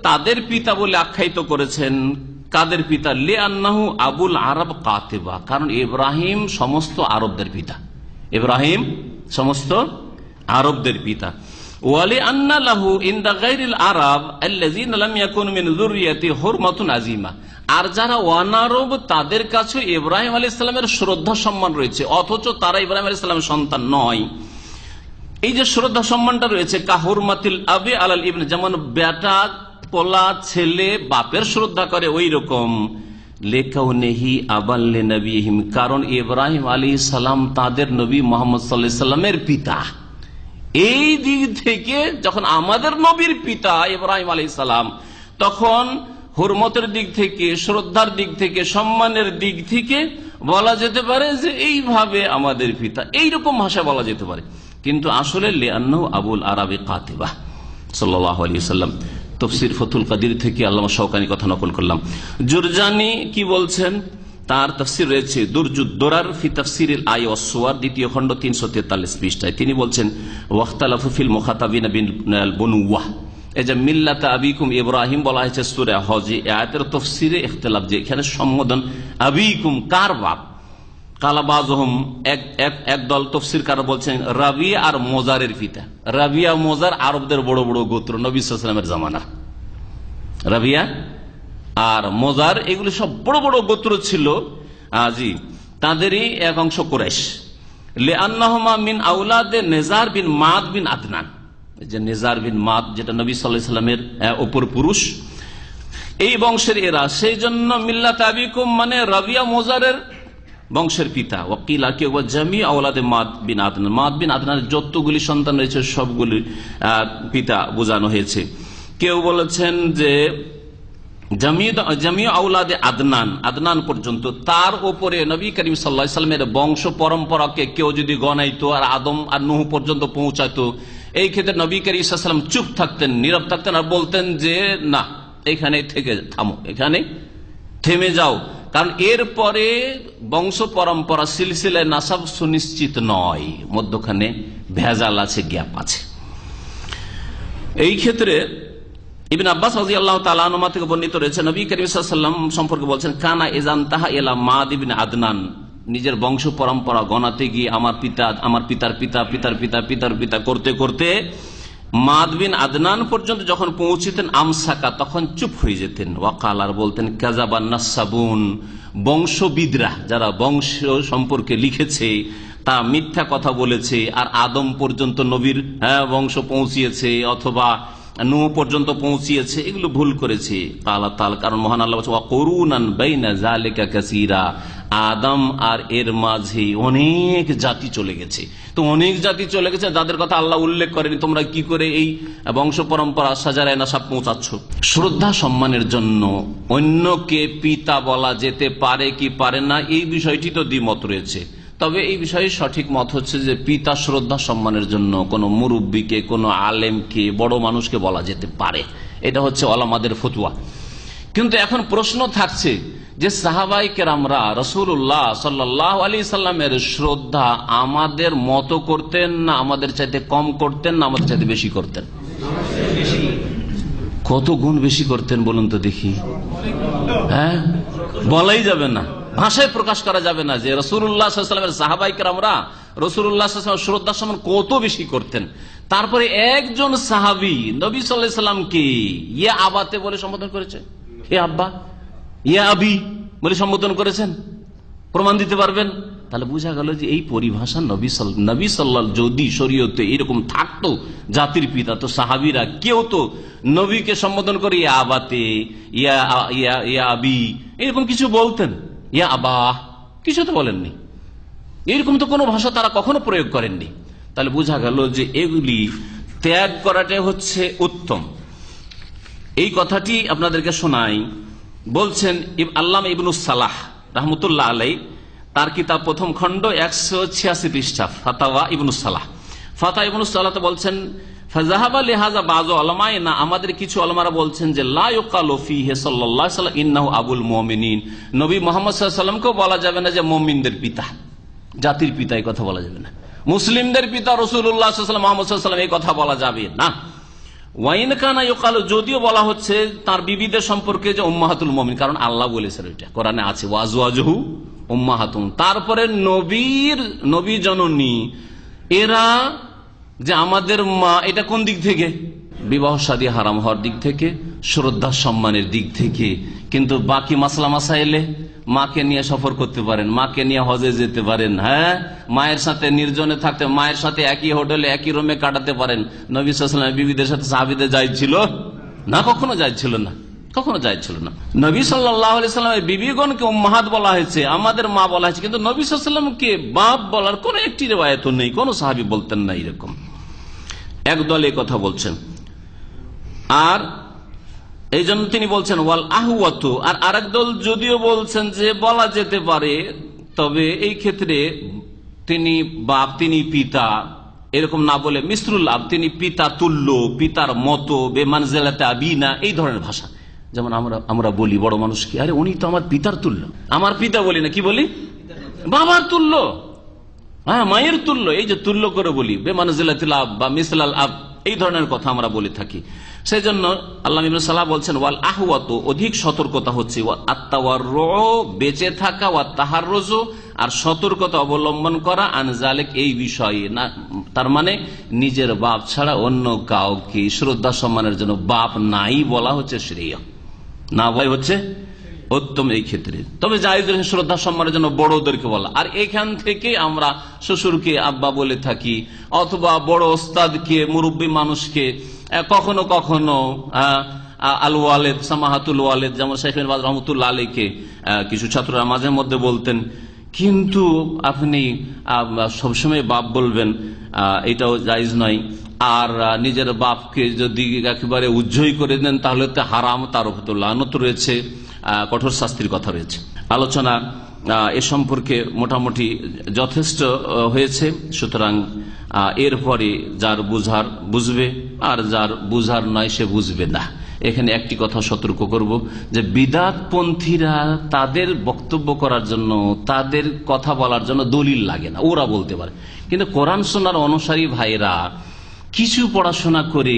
তাদের পিতা বলে আখ্যায়িত করেছেন। কাদের পিতা? লিআন্নাহু আবুল আরব কাতিবা, কারণ ইব্রাহিম সমস্ত আরবদের পিতা, ইব্রাহিম সমস্ত আরবদের পিতা। ওয়ালি আন্না লাহু ইনদা গায়রিল আরব আল্লাযিনা লাম ইয়াকুনু মিন যুররিয়াতি হুরমাতুন আযীমা, আর যারা অনারব তাদের কাছে ইব্রাহিম আলাইহিস সালামের শ্রদ্ধা সম্মান রয়েছে, অথচ তারা ইব্রাহিম আলাইহিস সালামের সন্তান নয়। এই যে শ্রদ্ধা সম্মানটা রয়েছে, কাহুরমাতিল আবি আলাল ইবনে, যেমন বেটা পোলা ছেলে বাপের শ্রদ্ধা করে, ওই রকম লেকাউনেহি আবাল্লে নবীহিম, কারণ ইব্রাহিম আলাইহিস সালাম তাদের নবী মুহাম্মদ সাল্লাল্লাহু আলাইহি সাল্লামের পিতা। এই দিক থেকে যখন আমাদের নবীর পিতা ইব্রাহিম আলাইহিস সালাম, তখন হুরমতের দিক থেকে, শ্রদ্ধার দিক থেকে, সম্মানের দিক থেকে বলা যেতে পারে যে এইভাবে আমাদের পিতা, এইরকম ভাষায় বলা যেতে পারে। কিন্তু আসলে লিআন্নাহু আবুল আরবি কাতিবা সাল্লাল্লাহু আলাইহি ওয়াসাল্লাম। তাফসীর ফাতুল কাদির থেকে আল্লামা শওকানি কথা নকল করলাম। জুরজানি কি বলছেন? তার তাফসীর রয়েছে দুরজুদ দরার ফি তাফসীরিল আয়া ওয়াস সুওয়ার, 2য় খণ্ড 343 পৃষ্ঠায় তিনি বলছেন, ওয়াখতালাফু ফিল মুখাতাবিনা বিল বুনুওয়াহ, এই যে মিল্লাতা আবিকুম ইব্রাহিম বলা হয়েছে সূরা হজে, আয়াতের তাফসীরে ইখতিলাফ, যে এখানে সম্বোধন আবিকুম কার বাপ। কালাবাজহম এক দল তাফসীরকার বলছেন রাবিয়া আর মোজারের পিতা। রাবিয়া মোজার আরবদের বড় বড় গোত্র, নবী সাল্লাল্লাহু আলাইহি ওয়াসাল্লামের জামানা। রাবিয়া আর মোজার এগুলো সব বড় বড় গোত্র ছিল, জি, তাদেরই এক অংশ কুরাইশ। লিআন্নাহুমা মিন আওলাদে নেজার বিন মাদ বিন আদনান, যে নেজার বিন মাদ যেটা নবী সাল্লাল্লাহু আলাইহি ওয়াসাল্লামের অপর পুরুষ, এই বংশের এরা, সেই জন্য মিল্লাত আবিকুম মানে রাবিয়া মোজারের বংশের পিতা। ওয়াকিলা কেউ জামি আওলাদে মাদ বিন আদনান, মাদ বিন আদনানের যতগুলি সন্তান রয়েছে সবগুলি পিতা বোঝানো হয়েছে। কেউ বলেছেন যে জামি আওলাদে আদনান, আদনান পর্যন্ত, তার উপরে নবী করিম সাল্লাল্লাহু আলাইহি ওয়াসাল্লামের বংশ পরম্পরাকে কেউ যদি গণাইতো আর আদম আর নূহ পর্যন্ত পৌঁছাতো, এই ক্ষেত্রে নবী করিম সাল্লাল্লাহু আলাইহি ওয়াসাল্লাম চুপ থাকতেন, নীরব থাকতেন আর বলতেন যে না, এখানে থেকে থামো, এখানে থেমে যাও, কারণ এরপরে বংশ পরম্পরা সিলসিলায় নাসাব সুনিশ্চিত নয়, মধ্যখানে ভেজাল আছে, গ্যাপ আছে। এই ক্ষেত্রে ইবনে আব্বাস রাদিয়াল্লাহু তাআলা আনহু থেকে বর্ণিত রয়েছে, নবী করিম সাল্লাল্লাহু আলাইহি ওয়াসাল্লাম সম্পর্কে বলছেন, কানা ইযানতাহা ইলা মাদ ইবনে আদনান, নিজের বংশ পরম্পরা গণাতে গিয়ে আমার পিতা, আমার পিতার পিতা, পিতার পিতা, পিতার পিতা করতে করতে মাদ বিন আদনান পর্যন্ত যখন পৌঁছতেন, আমসাকা, তখন চুপ হয়ে যেতেন। ওয়াকাল, আর বলতেন, কাযাবান নাসাবুন, বংশবিদরা যারা বংশ সম্পর্কে লিখেছে তা মিথ্যা কথা বলেছে, আর আদম পর্যন্ত নবীর বংশ পৌঁছিয়েছে অথবা নূহ পর্যন্ত পৌঁছিয়েছে, এগুলো ভুল করেছে। আল্লাহ তাআলা, কারণ মহান আল্লাহ বলেছেন ওয়াকুরুনান বাইনা যালিকা কাসীরা, আদম আর এর মাঝে অনেক জাতি চলে গেছে। তো অনেক জাতি চলে গেছে যাদের কথা আল্লাহ উল্লেখ করেনি, তোমরা কি করে এই বংশ পরম্পরা সাজারায় নাসাব পৌঁছাচ্ছ? শ্রদ্ধা সম্মানের জন্য অন্যকে পিতা বলা যেতে পারে কি পারে না, এই বিষয়টি তো দ্বিমত রয়েছে। তবে এই বিষয়ে সঠিক মত হচ্ছে যে পিতা শ্রদ্ধা সম্মানের জন্য কোনো মুরব্বীকে, কোনো আলেমকে, বড় মানুষকে বলা যেতে পারে, এটা হচ্ছে ওলামাদের ফতোয়া। কিন্তু এখন প্রশ্ন থাকছে যে সাহাবায়ে কেরামরা রাসূলুল্লাহ সাল্লাল্লাহু আলাইহি সাল্লামের শ্রদ্ধা আমাদের মতো করতেন না আমাদের চাইতে কম করতেন না আমাদের চাইতে বেশি করতেন? কত গুণ বেশি করতেন বলুন তো দেখি। হ্যাঁ, বলাই যাবে না, ভাষায় প্রকাশ করা যাবে না যে রাসূলুল্লাহ সাল্লাল্লাহু আলাইহি ওয়াসাল্লামের সাহাবায়ে কেরামরা রাসূলুল্লাহ সাল্লাল্লাহু আলাইহি ওয়াসাল্লামের শ্রদ্ধা সম্মান কত বেশি করতেন। তারপরে একজন সাহাবী নবী সাল্লাল্লাহু আলাইহি সাল্লামকে ইয়া আবাতে বলে সম্বোধন করেছে, হে আব্বা, ইয়া আবি বলে সম্বোধন করেছেন, প্রমাণ দিতে পারবেন? তাহলে বোঝা গেল যে এই পরিভাষা নবী সাল্লাল্লাহু, যদি শরীয়তে এরকম থাকতো জাতির পিতা, তো সাহাবীরা কেউ তো নবীকে সম্বোধন করে ইয়া আবাতে, ইয়া আবি এরকম কিছু বলতেন, ইয়া আবা কিছু তো বলেননি, এরকম তো কোনো ভাষা তারা কখনো প্রয়োগ করেননি। তাহলে বোঝা গেল যে এগুলি ত্যাগ করাটাই হচ্ছে উত্তম। এই কথাটি আপনাদেরকে শোনাই। বলছেন আল্লামা ইবনুস সালাহ রাহমাতুল্লাহ আলাইহি, তার কিতাব প্রথম খণ্ড 186 পৃষ্ঠা, ফাতাওয়া ইবনুস সালাহ। ফাতাওয়া ইবনুস সালাহ বলছেন, ফাযাহাবা লিহাযা বাযু উলামাইনা, আমাদের কিছু উলামারা বলছেন যে লা ইউকালু ফীহি সাল্লাল্লাহু আলাইহি ওয়াসাল্লাম ইন্নাহু আবুল মুমিনিন, নবী মুহাম্মদ সাল্লাল্লাহু আলাইহি ওয়াসাল্লামকেও বলা যাবে না যে মুমিনদের পিতা, জাতির পিতা, এই কথা বলা যাবে না। মুসলিমদের পিতা রাসূলুল্লাহ সাল্লাল্লাহু আলাইহি ওয়াসাল্লাম, মুহাম্মদ সাল্লাল্লাহু আলাইহি ওয়াসাল্লাম, এই কথা বলা যাবে না। ওয়াইন কানা ইউকালু, যদিও বলা হচ্ছে তার বিবিদের সম্পর্কে যে উম্মাহাতুল মুমিন, কারণ আল্লাহ বলেছেন, এটা কোরআনে আছে, ওয়াজওয়াজুহু উম্মাহাতুন। তারপরে নবী জননী এরা যে আমাদের মা, এটা কোন দিক থেকে? বিবাহ শাদী হারাম হওয়ার দিক থেকে, শ্রদ্ধা সম্মানের দিক থেকে। কিন্তু বাকি মাসলা মাসাইলে মাকে নিয়ে সফর করতে পারেন, মাকে নিয়ে হজে যেতে পারেন, হ্যাঁ, মায়ের সাথে নির্জনে থাকতে, মায়ের সাথে একই হোটেলে একই রুমে কাটাতে পারেন। নবী সাল্লাল্লাহু আলাইহি ওয়াসাল্লাম বিবিদের সাথে সাহাবীদের যাইছিল না? কখনো যাইছিল না, কখনো যাইছিল না। নবী সাল্লাল্লাহু আলাইহি ওয়াসাল্লামের বিবিগণকে উম্মাহাত বলা হয়েছে, আমাদের মা বলা হয়েছে, কিন্তু নবী সাল্লাল্লাহু আলাইহি ওয়াসাল্লামকে বাপ বলার কোন একটি রিওয়ায়াত নেই, কোন সাহাবী বলতেন না এরকম। একদল এই কথা বলছেন, আর এই জন্য তিনি বলছেন ওয়াল আহওয়াতু, আর আরেক দল যদিও বলছেন যে বলা যেতে পারে, তবে এই ক্ষেত্রে তিনি বাপ, তিনি পিতা, এরকম না বলে মিসরুল আব, তিনি পিতা তুল্য, পিতার মতো, বেমানজিলাতে আবিনা, এই ধরনের ভাষা। যেমন আমরা বলি বড় মানুষকে, আরে উনি তো আমার পিতার তুল্য, আমার পিতা বলি না, কি বলি? বাবার তুল্য, হ্যাঁ, মায়ের তুল্য, এই যে তুল্য করে বলি, বেমানজিলাতিল আব বা মিসলাল আব, এই ধরনের কথা আমরা বলে থাকি। সেই জন্য আল্লাহ ইবনে সালাহ বলছেন ওয়াল আহওয়াত, অধিক সতর্কতা হচ্ছে আত-তাওয়াররু, বেঁচে থাকা, ওয়া তাহাররুজু, আর সতর্কতা অবলম্বন করা, আন যালিক, এই বিষয়ে না। তার মানে নিজের বাপ ছাড়া অন্য কাউকে শ্রদ্ধা সম্মানের জন্য বাপ নাই বলা হচ্ছে শ্রেয়, না বলাই হচ্ছে উত্তম এই ক্ষেত্রে। তবে জায়েজ রয়েছে শ্রদ্ধা সম্মানের জন্য বড়দেরকে বলা। আর এখান থেকে আমরা শ্বশুরকে আব্বা বলে থাকি, অথবা বড় ওস্তাদকে, মুরব্বী মানুষকে কখনো কখনো আল ওয়ালেদ, সামাহাতুল ওয়ালেদ, যেমন শাইখ ইবনে বাজ রহমাতুল্লাহ আলাইহিকে কিছু ছাত্ররা মাঝে মধ্যে বলতেন। কিন্তু আপনি সবসময় বাপ বলবেন, এটাও জায়েজ নয়। আর নিজের বাপকে যদি একেবারে উজ্জয়ী করে দেন তাহলে তো হারাম, তার উপর তো লানত রয়েছে, কঠোর শাস্তির কথা রয়েছে। আলোচনা এ সম্পর্কে মোটামুটি যথেষ্ট হয়েছে। সুতরাং এরপরে যার বুঝার বুঝবে, আর যার বুঝার নয় সে বুঝবে না। এখানে একটি কথা সতর্ক করব যে বিদআতপন্থীরা তাদের বক্তব্য করার জন্য, তাদের কথা বলার জন্য দলিল লাগে না, ওরা বলতে পারে। কিন্তু কোরআন সুন্নাহর অনুসারী ভাইরা কিছু পড়াশোনা করে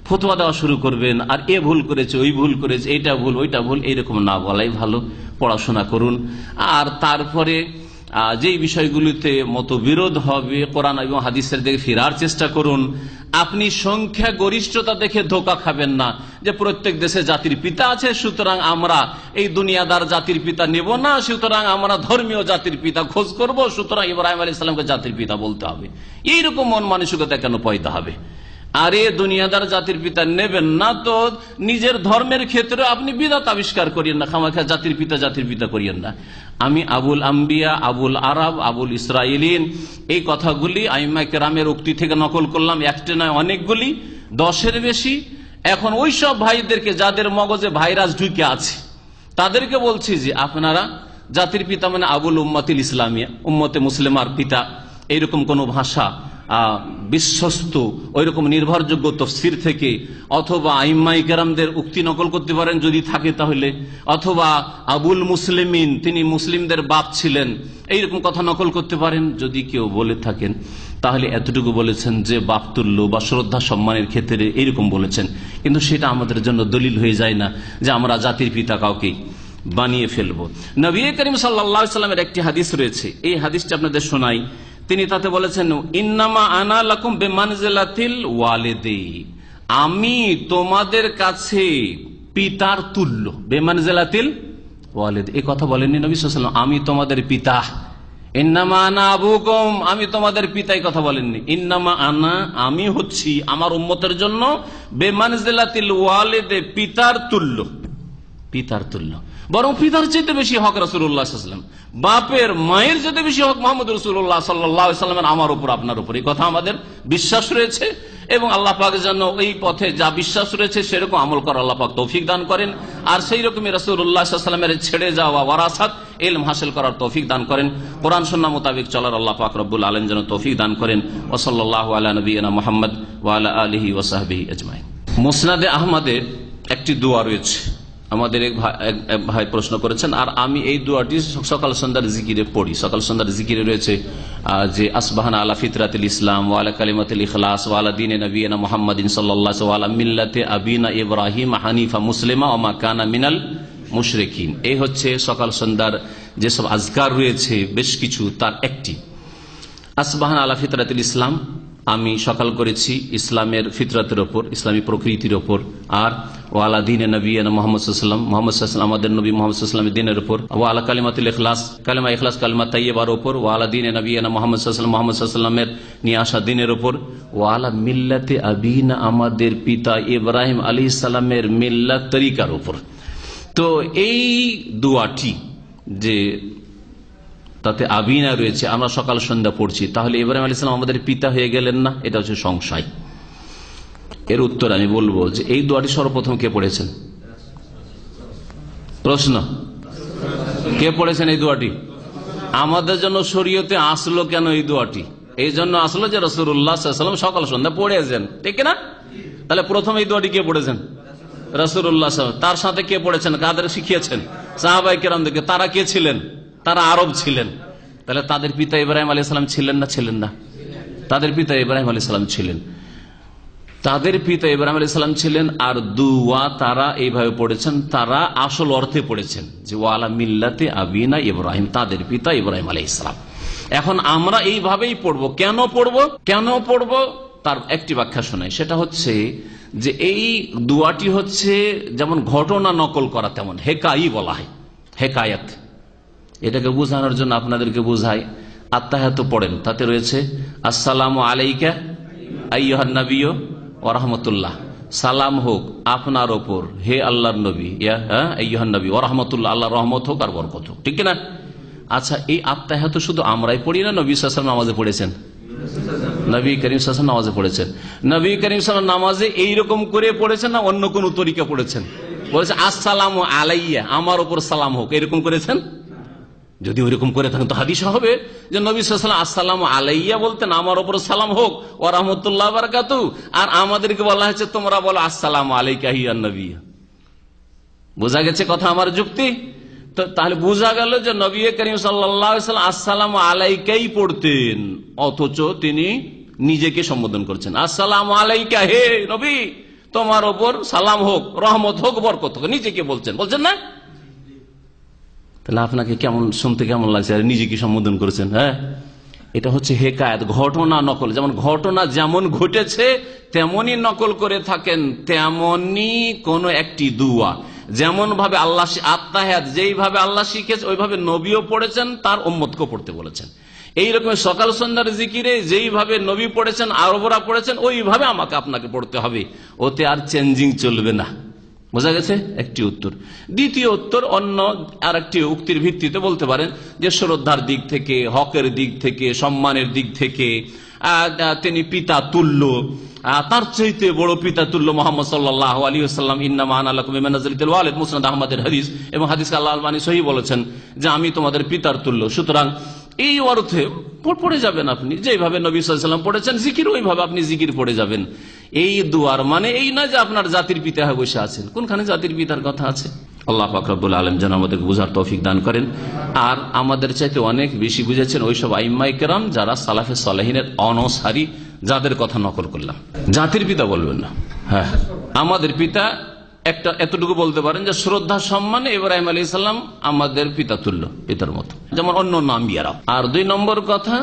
ফতোয়া দেওয়া শুরু করবেন, আর এ ভুল করেছে, ওই ভুল করেছে, এইটা ভুল, ওইটা ভুল, এইরকম না বলাই ভালো। পড়াশোনা করুন, আর তারপরে যেই বিষয়গুলিতে মতবিরোধ হবে কোরআন এবং হাদিসের দিকে ফেরার চেষ্টা করুন। আপনি সংখ্যা গরিষ্ঠতা দেখে ধোঁকা খাবেন না যে প্রত্যেক দেশে জাতির পিতা আছে, সুতরাং আমরা এই দুনিয়াদার জাতির পিতা নেব না, সুতরাং আমরা ধর্মীয় জাতির পিতা খোঁজ করব, সুতরাং ইব্রাহিম আলাইহিস সালামকে জাতির পিতা বলতে হবে। এইরকম মন মানসিকতা কেন পয়দা হবে? আরে দুনিয়াদার জাতির পিতা নেবেন না তো নিজের ধর্মের ক্ষেত্রে আপনি বিদআত আবিষ্কার করিয়েন না, খামাখা জাতির পিতা করিয়েন না। আমি আবুল আম্বিয়া, আবুল আরব, আবুল ইসরাইলিন, এই কথাগুলি আইম্মায়ে কেরামের উক্তি থেকে নকল করলাম। একটা নয়, অনেকগুলি, 10-এর বেশি। এখন ওই সব ভাইদেরকে যাদের মগজে ভাইরাস ঢুকে আছে তাদেরকে বলছি যে আপনারা জাতির পিতা মানে আবুল উম্মতিল ইসলামিয়া, উম্মতে মুসলিমার পিতা, এইরকম কোন ভাষা বিশ্বস্ত ওইরকম নির্ভরযোগ্য তাফসীর থেকে, অথবা আইম্মায়ে কেরামদের উক্তি নকল করতে পারেন যদি থাকে তাহলে, অথবা আবুল মুসলিমিন, তিনি মুসলিমদের বাপ ছিলেন, এইরকম কথা নকল করতে পারেন যদি কেউ বলে থাকেন। তাহলে এতটুকু বলেছেন যে বাপতুল্য বা শ্রদ্ধা সম্মানের ক্ষেত্রে এইরকম বলেছেন, কিন্তু সেটা আমাদের জন্য দলিল হয়ে যায় না যে আমরা জাতির পিতা কাউকে বানিয়ে ফেলবো। নবী করিম সাল্লাল্লাহু আলাইহি ওয়াসাল্লামের একটি হাদিস রয়েছে, এই হাদিসটা আপনাদের শোনাই। তিনি তাতে বলেছেন ইন্নামা আনা লাকুম বিমানজিলাতিল ওয়ালিদি, আমি তোমাদের কাছে পিতার তুল্য। বিমানজিলাতিল ওয়ালিদ, এই কথা বলেননি নবী সাল্লাল্লাহু আলাইহি ওয়াসাল্লাম, আমি তোমাদের পিতা। ইন্নামা আনা আবুকুম, আমি তোমাদের পিতা, এই কথা বলেননি। ইন্নামা আনা, আমি হচ্ছি আমার উম্মতের জন্য বিমানজিলাতিল ওয়ালিদে, পিতার তুল্য, পিতার তুল্য। বরং পিতার চাইতে বেশি হক রাসূলুল্লাহ সাল্লাল্লাহু আলাইহি ওয়াসাল্লাম, বাপের মায়ের চাইতে বেশি হক মুহাম্মদ রাসূলুল্লাহ সাল্লাল্লাহু আলাইহি ওয়াসাল্লামের আমার উপর, আপনার উপর। এই কথা আমাদের বিশ্বাস রয়েছে এবং আল্লাহ পাকের জন্য এই পথে যা বিশ্বাস রয়েছে সেরকম আমল করার আল্লাহ পাক তৌফিক দান করেন। আর সেই রকমই রাসূলুল্লাহ সাল্লাল্লাহু আলাইহি ওয়াসাল্লামের ছেড়ে যাওয়া ওয়ারাসাত, ইলম হাসিল করার তৌফিক দান করেন। কোরআন সুন্নাহ মোতাবেক চলার আল্লাহ পাক রব্বুল আলামিন যেন তৌফিক দান করেন। ওয়া সাল্লাল্লাহু আলা নবিয়িনা মুহাম্মদ ওয়া আলা আলিহি ওয়া সাহবিহি আজমাইন। মুসনাদে আহমদে একটি দোয়া রয়েছে, আমাদের এক ভাই প্রশ্ন করেছেন, আর আমি এই দোয়াটি সকাল সন্ধ্যার জিকিরে পড়ি। সকাল সন্ধ্যার জিকিরে রয়েছে যে আসবাহানা আলা ফিতরাতিল ইসলাম ওয়া আলা কালিমাতিল ইখলাস ওয়া আলা দীনে নবিয়িনা মুহাম্মাদিন সাল্লাল্লাহু আলাইহি ওয়া আলা মিল্লাতি আবিনা ইব্রাহিম হানিফা মুসলিমা ওয়া মা কানা মিনাল মুশরিকিন। এই হচ্ছে সকাল সন্ধ্যার যেসব আজকার রয়েছে বেশ কিছু, তার একটি আসবাহানা আলা ফিতরাতিল ইসলাম, আমি সকাল করেছি ইসলামের ফিতরাতের ওপর, ইসলামী প্রকৃতির ওপর। আর ওয়ালা দিনে নবিয়িনা মুহাম্মদ সাল্লাল্লাহু আলাইহি ওয়াসাল্লাম, আমাদের নবী মুহাম্মদ সাল্লাল্লাহু আলাইহি ওয়াসাল্লামের দিনের উপর। ওয়ালা কালিমাতুল ইখলাস, কালিমা ইখলাস, কালিমা তাইয়্যিবার উপর। ওয়ালা দিনে নবিয়িনা মুহাম্মদ সাল্লাল্লাহু আলাইহি ওয়াসাল্লামের নিয়ে আসা দিনের উপর। ওয়ালা মিল্লাতে আবিনা, আমাদের পিতা ইব্রাহিম আলাইহিস সালামের মিল্লাত তরিকার উপর। তো এই দোয়াটি যে তাতে আবিনা রয়েছে, আমরা সকাল সন্ধ্যা পড়ছি, তাহলে ইব্রাহিম আলাইহিস সালাম আমাদের পিতা হয়ে গেলেন না? এটা হচ্ছে সংশয়। এর উত্তর আমি বলবো যে এই দোয়াটি সর্বপ্রথম কে পড়েছেন? প্রশ্ন, কে পড়েছেন এই দোয়াটি? আমাদের জন্য শরীয়তে আসলো কেন এই দোয়াটি? এই জন্য আসলো যে রাসূলুল্লাহ সাল্লাল্লাহু আলাইহি ওয়াসাল্লাম সকাল সন্ধ্যা পড়েছেন, ঠিক না? তাহলে প্রথম এই দোয়াটি কে পড়েছেন? রাসূলুল্লাহ সাল্লাল্লাহু আলাইহি ওয়াসাল্লাম। তার সাথে কে পড়েছেন? কাদের শিখিয়েছেন? সাহাবায়ে কেরামদেরকে। তারা কে ছিলেন? তারা আরব ছিলেন। তাহলে তাদের পিতা ইব্রাহিম আলাইহিস সালাম ছিলেন না? ছিলেন না? তাদের পিতা ইব্রাহিম আলাইহিস সালাম ছিলেন। তাদের পিতা ইব্রাহিম আলাইহিস সালাম ছিলেন, আর দুয়া তারা এইভাবে পড়েছেন, তারা আসল অর্থে পড়েছেন যে ওয়ালা মিল্লাতে আবিনা ইব্রাহিম, তাদের পিতা ইব্রাহিম আলাইহিস সালাম। এখন আমরা এইভাবেই পড়বো। কেন পড়বো তার একটি ব্যাখ্যা শোনাই। সেটা হচ্ছে যে এই দুয়াটি হচ্ছে যেমন ঘটনা নকল করা, তেমন হেকাই বলা হয়, হেকায়াত। এটাকে বোঝানোর জন্য আপনাদেরকে বোঝাই, আত্তাহিয়াত পড়েন, তাতে রয়েছে আসসালামু আলাইকা আইয়ুহান নবিয়্যু ওয়া রাহমাতুল্লাহ, সালাম হোক আপনার ওপর হে আল্লাহর নবী, আইয়ুহান নবী ওয়া রাহমাতুল্লাহ, আল্লাহর রহমত হোক আর বরকত হোক, ঠিক না? আচ্ছা, এই আত্তাহিয়াত শুধু আমরাই পড়ি না, নবী সাল্লাল্লাহু আলাইহি ওয়াসাল্লাম নামাজে পড়েছেন, নবী করিম সাল্লাল্লাহু আলাইহি ওয়াসাল্লাম নামাজে পড়েছেন। নবী করিম সাল্লাল্লাহু আলাইহি ওয়াসাল্লাম নামাজে এইরকম করে পড়েছেন না অন্য কোন তরিকা পড়েছেন? বলেছে আসসালামু আলাইয়া, আমার উপর সালাম হোক, এরকম করেছেন? যদি ওইরকম করে থাকেন তো হাদিস হবে যে নবী সাল্লাল্লাহু আলাইহি ওয়াসাল্লাম আসসালামু আলাইয়া বলতেন, আমার উপর সালাম হোক ওয়া রাহমাতুল্লাহি ওয়া বারাকাতুহু, আর আমাদেরকে বলা হয়েছে তোমরা বলো আসসালামু আলাইকা আইয়ুহান নবী। বোঝা গেছে কথা আমার যুক্তি? তো তাহলে বোঝা গেল যে নবী করিম সাল্লাল্লাহু আলাইহি ওয়াসাল্লাম আসসালামু আলাইকাই পড়তেন, অথচ তিনি নিজেকে সম্বোধন করছেন আসসালামু আলাইকা, হে নবী তোমার উপর সালাম হোক, রহমত হোক, বরকত হোক, নিজেকে বলছেন না? তাহলে আপনাকে কেমন শুনতে কেমন লাগছে? নিজেকে সম্বোধন করেছেন। হ্যাঁ, এটা হচ্ছে হেকায়াত, ঘটনা নকল। যেমন ঘটনা যেমন ঘটেছে তেমনই নকল করে থাকেন, তেমনি কোন একটি দুয়া যেমন ভাবে আল্লাহ আত্তাহিয়াত যেইভাবে আল্লাহ শিখেছে ওইভাবে নবীও পড়েছেন, তার উম্মতকে পড়তে বলেছেন। এইরকম সকাল সন্ধ্যার জিকিরে যেইভাবে নবী পড়েছেন, আরবরা পড়েছেন, ওইভাবে আমাকে আপনাকে পড়তে হবে, ওতে আর চেঞ্জিং চলবে না। বোঝা গেছে একটি উত্তর। দ্বিতীয় উত্তর, অন্য আর একটি উক্তির ভিত্তিতে বলতে পারেন যে শ্রদ্ধার দিক থেকে, হকের দিক থেকে, সম্মানের দিক থেকে তিনি পিতা তুল্য, তার চাইতে বড় পিতা তুল্য মোহাম্মদ সাল্লাল্লাহু আলাইহি ওয়াসাল্লাম, ইন্নামা আনা লাকুম বিমানজিলাতিল ওয়ালিদ, মুসনাদ আহমদের হাদিস, এবং হাদিসকে আল্লাহ আলবানী সহিহ বলেছেন যে আমি তোমাদের পিতার তুল্য। সুতরাং এই অর্থে পড়ে যাবেন আপনি যেভাবে নবী সাল্লাল্লাহু আলাইহি ওয়াসাল্লাম পড়েছেন জিকির, ওইভাবে আপনি জিকির পড়ে যাবেন। এই দুয়ার মানে এই না যে আপনার জাতির পিতা হয়ে বসে আছেন, কোনখানে জাতির পিতার কথা আছে? আল্লাহ পাক রব্বুল আলামিন যেন আমাদেরকে বুঝার তৌফিক দান করেন, আর আমাদের চাইতে অনেক বেশি বুঝেছেন ওইসব আইম্মায়ে কেরাম যারা সালাফে সালেহিনের অনসারী, যাদের কথা নকল করলাম। জাতির পিতা বলবেন না। হ্যাঁ, আমাদের পিতা একটা এতটুকু বলতে পারেন যে শ্রদ্ধা সম্মানে ইব্রাহিম আলাইহিস সালাম আমাদের পিতা তুল্য, পিতার মতো, যেমন অন্য আম্বিয়ারা। আর দুই নম্বর কথা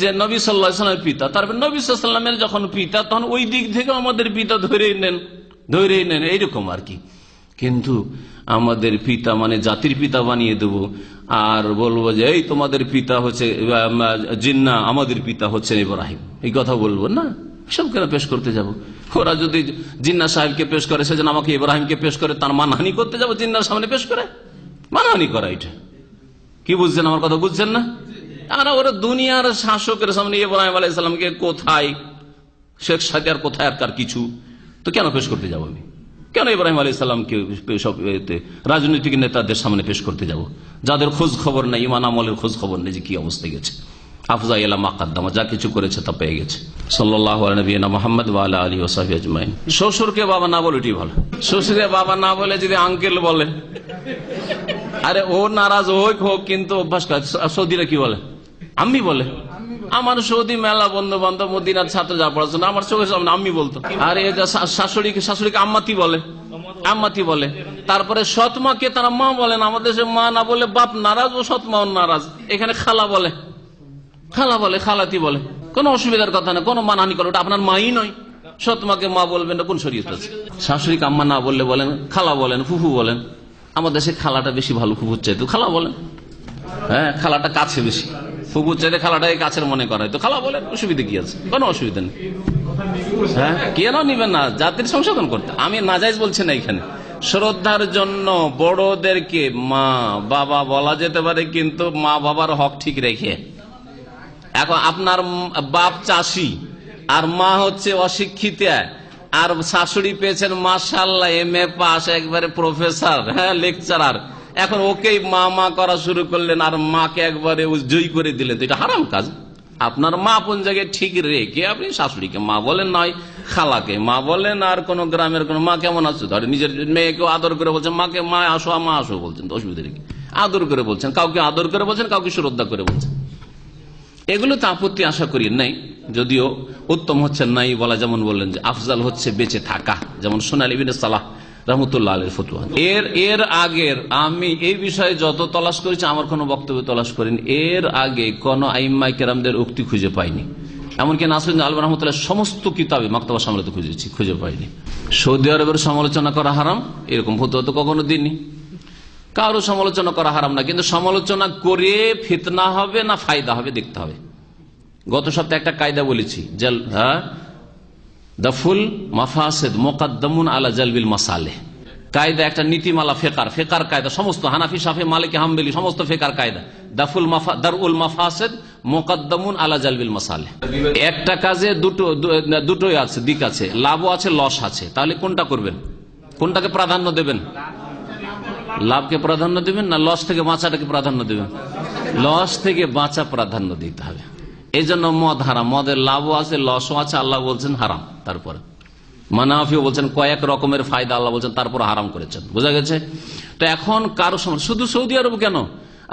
যে নবী সাল্লাল্লাহু আলাইহি ওয়াসাল্লামের পিতা, তারপর নবী সাল্লাল্লাহু আলাইহি ওয়াসাল্লামের যখন পিতা তখন ওই দিক থেকে আমাদের পিতা ধরেই নেন এইরকম আর কি। কিন্তু আমাদের পিতা মানে জাতির পিতা বানিয়ে দেব আর বলবো যে এই তোমাদের পিতা হচ্ছে জিন্নাহ, আমাদের পিতা হচ্ছেন ইব্রাহিম, এই কথা বলবো না। সব কেন পেশ করতে যাব? ওরা যদি জিন্নাহ সাহেবকে পেশ করে সেজন্য আমাকে ইব্রাহিমকে পেশ করে তার মানহানি করতে যাব? জিন্নাহর সামনে পেশ করে মানহানি করা, এটা কি বুঝছেন? আমার কথা বুঝছেন না? আর ওরা দুনিয়ার শাসকের সামনে ইব্রাহিম আলাইহিস সালামকে কোথায়, শেখ সাদিয়ার কোথায় আর কার কিছু, তো কেন পেশ করতে যাব আমি? কেন ইব্রাহিম আলাইহিস সালামকে সব রাজনৈতিক নেতাদের সামনে পেশ করতে যাব, যাদের খোঁজ খবর নেই, ইমান আমলের খোঁজ খবর নেই যে কি অবস্থা গেছে? আফজা ইলা মাকাদ্দামা, যা কিছু করেছে তা পেয়ে গেছে। সাল্লাল্লাহু আলা নবিয়িনা মুহাম্মদ ওয়া আলা আলিহি ওয়া সাহবিহি আজমাইন। শ্বশুরকে বাবা না বলে এটাই ভালো। শ্বশুরকে বাবা না বলে যদি আঙ্কেল বলে, আরে ও নারাজ হোক, কিন্তু অভ্যাস করে। সৌদিরা কি বলে? আম্মি বলে। আমার সৌদি মেলা বন্ধু বান্ধব মদিনার ছাত্র যা পড়াশোনা আমার চোখের সামনে আম্মি বলতো। আর এই শাশুড়িকে আম্মাতি বলে। তারপরে সৎমাকে তারা মা বলেন, আমাদের দেশে মা না বলে বাপ নারাজ, ও সৎমাও নারাজ। এখানে খালা বলে, খালাতি বলে, কোন অসুবিধার কথা না, কোন মানহানি করে, ওটা আপনার মাই নয়। সৎমাকে মা বলবেন না, কোন শরীয়ত আছে? শাশুড়িকে আম্মা না বললে বলেন খালা বলেন, ফুফু বলেন। আমাদের দেশে খালাটা বেশি ভালো, ফুফুর চাইতে খালা বলেন। হ্যাঁ, খালাটা কাছে বেশি, ফুফুর চাইতে খালাটাকে কাছের মনে করায়, তো খালা বলেন, অসুবিধা কি আছে? কোনো অসুবিধা নেই। হ্যাঁ, কেন নিবেন না? জাতির সংশোধন করতে আমি নাজায়েজ বলছি না। এখানে শ্রদ্ধার জন্য বড়দেরকে মা বাবা বলা যেতে পারে, কিন্তু মা বাবার হক ঠিক রেখে। এখন আপনার বাপ চাষি আর মা হচ্ছে অশিক্ষিতা, আর শাশুড়ি পেয়েছেন মাশাআল্লাহ MA পাস, একবারে প্রফেসর, হ্যাঁ লেকচারার। এখন ওকেই মা করা শুরু করলেন আর মাকে একবারে জয়ী করে দিলেন, তো এটা হারাম কাজ। আপনার মা কোন জায়গায় ঠিক রেখে আপনি শাশুড়িকে মা বলেন, নয় খালাকে মা বলেন। আর কোন গ্রামের কোন মা কেমন আছে, ধরে নিজের মেয়েকেও আদর করে বলছেন মাকে মা আসো, মা আসো বলছেন, তো অসুবিধা নেই। আদর করে বলছেন, কাউকে আদর করে বলছেন, কাউকে শ্রদ্ধা করে বলছেন, এগুলো তো আপত্তি আশা করি নাই। যদিও উত্তম হচ্ছে নাই বলা, যেমন বললেন যে আফজাল হচ্ছে বেঁচে থাকা, যেমন সোনালী ইবনে সালাহ রহমতুল্লাহ আলাইহির ফতোয়া। এর আগের আমি এই বিষয়ে যত তলাশ করেছি, আমার কোনো বক্তব্য তলাশ করিনি, এর আগে কোন আইম্মাই কেরামদের উক্তি খুঁজে পাইনি। এমনকি নাসিরুদ্দিন আলম রহমতুল্লাহ সমস্ত কিতাবে মাকতাবা সামলাতে খুঁজেছি, খুঁজে পাইনি। সৌদি আরবের সমালোচনা করা হারাম এরকম ফতোয়া তো কখনো দিনই। কারো সমালোচনা করা হারাম না, কিন্তু সমালোচনা করে ফিতনা হবে না ফায়দা হবে দেখতে হবে। গত সপ্তাহে একটা কায়দা বলেছি, দাফুল মাফাসিদ মুকদ্দামুন আলা জালবিল মাসালেহ। কায়দা একটা নীতিমালা, ফেকার কায়দা, সমস্ত হানাফি শাফি মালিকি হাম্বলি সমস্ত ফেকার কায়দা। দারউল মাফাসিদ মুকদ্দামুন আলা জালবিল মাসালেহ। একটা কাজে দুটোই আছে, দিক আছে, লাভও আছে লস আছে, তাহলে কোনটা করবেন? কোনটাকে প্রাধান্য দেবেন? লাভকে প্রাধান্য দেবেন না লস থেকে বাঁচাটাকে প্রাধান্য দেবেন? লস থেকে বাঁচা প্রাধান্য দিতে হবে। এই জন্য মদ হারাম, মদের লাভও আছে লসও আছে, আল্লাহ বলছেন হারাম। তারপরে মানাফিও বলছেন কয়েক রকমের ফায়দা আল্লাহ বলছেন, তারপর হারাম করেছেন। বোঝা গেছে? তো এখন কারো শুধু সৌদি আরব কেন,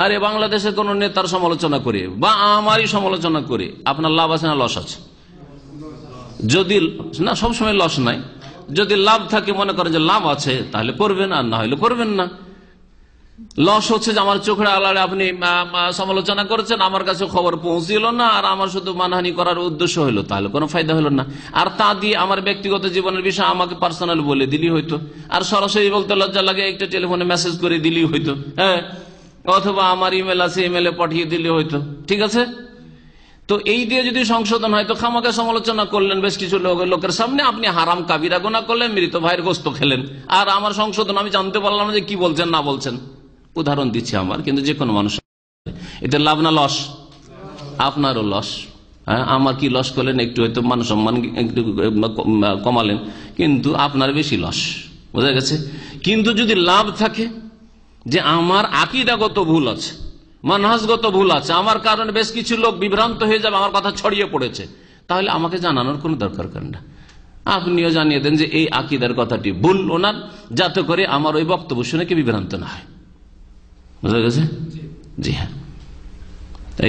আরে বাংলাদেশের কোন নেতার সমালোচনা করে বা আমারই সমালোচনা করে আপনার লাভ আছে না লস আছে? যদি না, সবসময় লস নাই, যদি লাভ থাকে মনে করেন যে লাভ আছে তাহলে করবেন, আর না হলে করবেন না। লস হচ্ছে যে আমার চোখের আড়ালে আপনি সমালোচনা করেছেন, আমার কাছে খবর পৌঁছিল না, আর আমার শুধু মানহানি করার উদ্দেশ্য হলো, তাহলে কোনো ফায়দা হলো না। আর তা দিয়ে আমার ব্যক্তিগত জীবনের বিষয় আমাকে পার্সোনাল বলে দিলি হইতো, আর সরাসরি বলতে লজ্জা লাগে একটা টেলিফোনে মেসেজ করে দিলি হইতো, হ্যাঁ, অথবা আমার ইমেল আছে ইমেলে পাঠিয়ে দিলে হইতো, ঠিক আছে? তো এই দিয়ে যদি সংশোধন হয়, তো খামাকে সমালোচনা করলেন বেশ কিছু লোকের সামনে, আপনি হারাম কাবিরা গুনাহ করলেন, মৃত ভাইয়ের গোস্ত খেলেন, আর আমার সংশোধন আমি জানতে পারলাম না যে কি বলছেন না বলছেন। উদাহরণ দিচ্ছি আমার, কিন্তু যে কোনো মানুষ, এটা লাভ না লস? আপনারও লস। হ্যাঁ, আমার কি লস করলেন, একটু হয়তো মান সম্মান একটু কমালেন, কিন্তু আপনার বেশি লস। বোঝা গেছে? কিন্তু যদি লাভ থাকে যে আমার আকীদাগত ভুল আছে, মানহাজগত ভুল আছে, আমার কারণে বেশ কিছু লোক বিভ্রান্ত হয়ে যাবে, আমার কথা ছড়িয়ে পড়েছে, তাহলে আমাকে জানানোর কোনো দরকার করেন না। আপনিও জানিয়ে দেন যে এই আকীদার কথাটি ভুল ওনার, যাতে করে আমার ওই বক্তব্য শুনে কি বিভ্রান্ত না হয়। বুঝা গেছে? জি হ্যাঁ,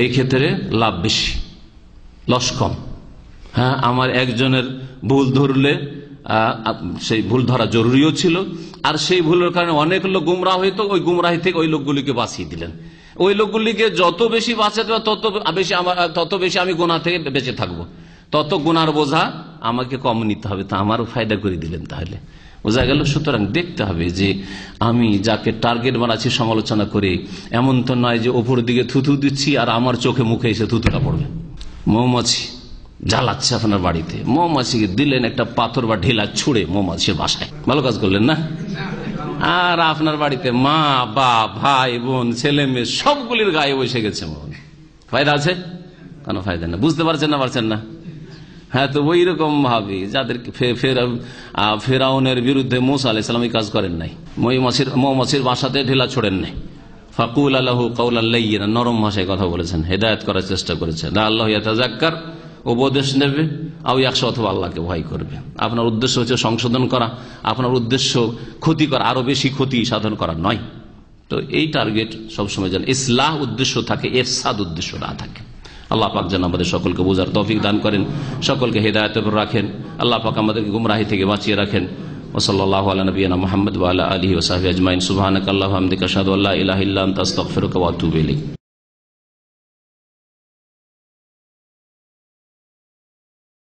এই ক্ষেত্রে লাভ বেশি, লস কম। হ্যাঁ, আমার একজনের ভুল ধরলে সেই ভুল ধরা জরুরিও ছিল, আর সেই ভুলের কারণে অনেক লোক গুমরাহ হইতো, ওই গুমরাহি থেকে ওই লোকগুলিকে বাঁচিয়ে দিলেন। ওই লোকগুলিকে যত বেশি বাঁচাতে হবে তত বেশি আমি গুনাহ থেকে বেঁচে থাকবো, তত গুনার বোঝা আমাকে কম নিতে হবে, তা আমারও ফায়দা করে দিলেন। তাহলে বোঝা গেল? সুতরাং দেখতে হবে যে আমি যাকে টার্গেট বানাচ্ছি সমালোচনা করে, এমন তো নয় যে ওপর দিকে থুতু দিচ্ছি আর আমার চোখে মুখে এসে থুতুটা পড়বে। মৌমাছি জ্বালাচ্ছে আপনার বাড়িতে, মৌমাছিকে দিলেন একটা পাথর বা ঢেলা ছুঁড়ে মৌমাছির বাসায়, ভালো কাজ করলেন না? আর আপনার বাড়িতে মা বাপ ভাই বোন ছেলে মেয়ে সবগুলির গায়ে বসে গেছে, ফায়দা আছে? কোনো ফায়দা না। বুঝতে পারছেন না? পারছেন না? হ্যাঁ, তো ওই রকম ভাবে যাদের ফেরাউনের বিরুদ্ধে মুসা আলাইহিস সালাম কাজ করেন নাই, মৌমাছির বাসাতে ঢেলা ছোড়েন নাই, ফাকুল আলাহু কাওলান লাইয়িনা, নরম ভাষায় কথা বলেছেন, হেদায়েত করার চেষ্টা করেছেন। আল্লাহ ইয়াতাযাক্কার, উপদেশ নেবে, আও ইয়াখশা, অথবা আল্লাহকে ভয় করবে। আপনার উদ্দেশ্য হচ্ছে সংশোধন করা, আপনার উদ্দেশ্য ক্ষতি করা, আরো বেশি ক্ষতি সাধন করা নয়। তো এই টার্গেট সবসময় যেন ইসলাহ উদ্দেশ্য থাকে, ইফসাদ উদ্দেশ্য না থাকে। আল্লাহ পাক যেন আমাদের সকলকে বোঝার তৌফিক দান করেন, সকলকে হেদায়েতের উপর রাখেন। আল্লাহ পাক আমাদেরকে গুমরাহি থেকে বাঁচিয়ে রাখেন। ওয়াসাল্লাল্লাহু আলা নবিয়িনা মুহাম্মদ ওয়া আলা আলিহি ওয়া সাহবিহি আজমাইন। সুবহানাকাল্লাহুম্মা ওয়া বিহামদিকা আশহাদু আল্লা ইলাহা ইল্লা আনতা আস্তাগফিরুকা ওয়া আতুবু ইলাইক।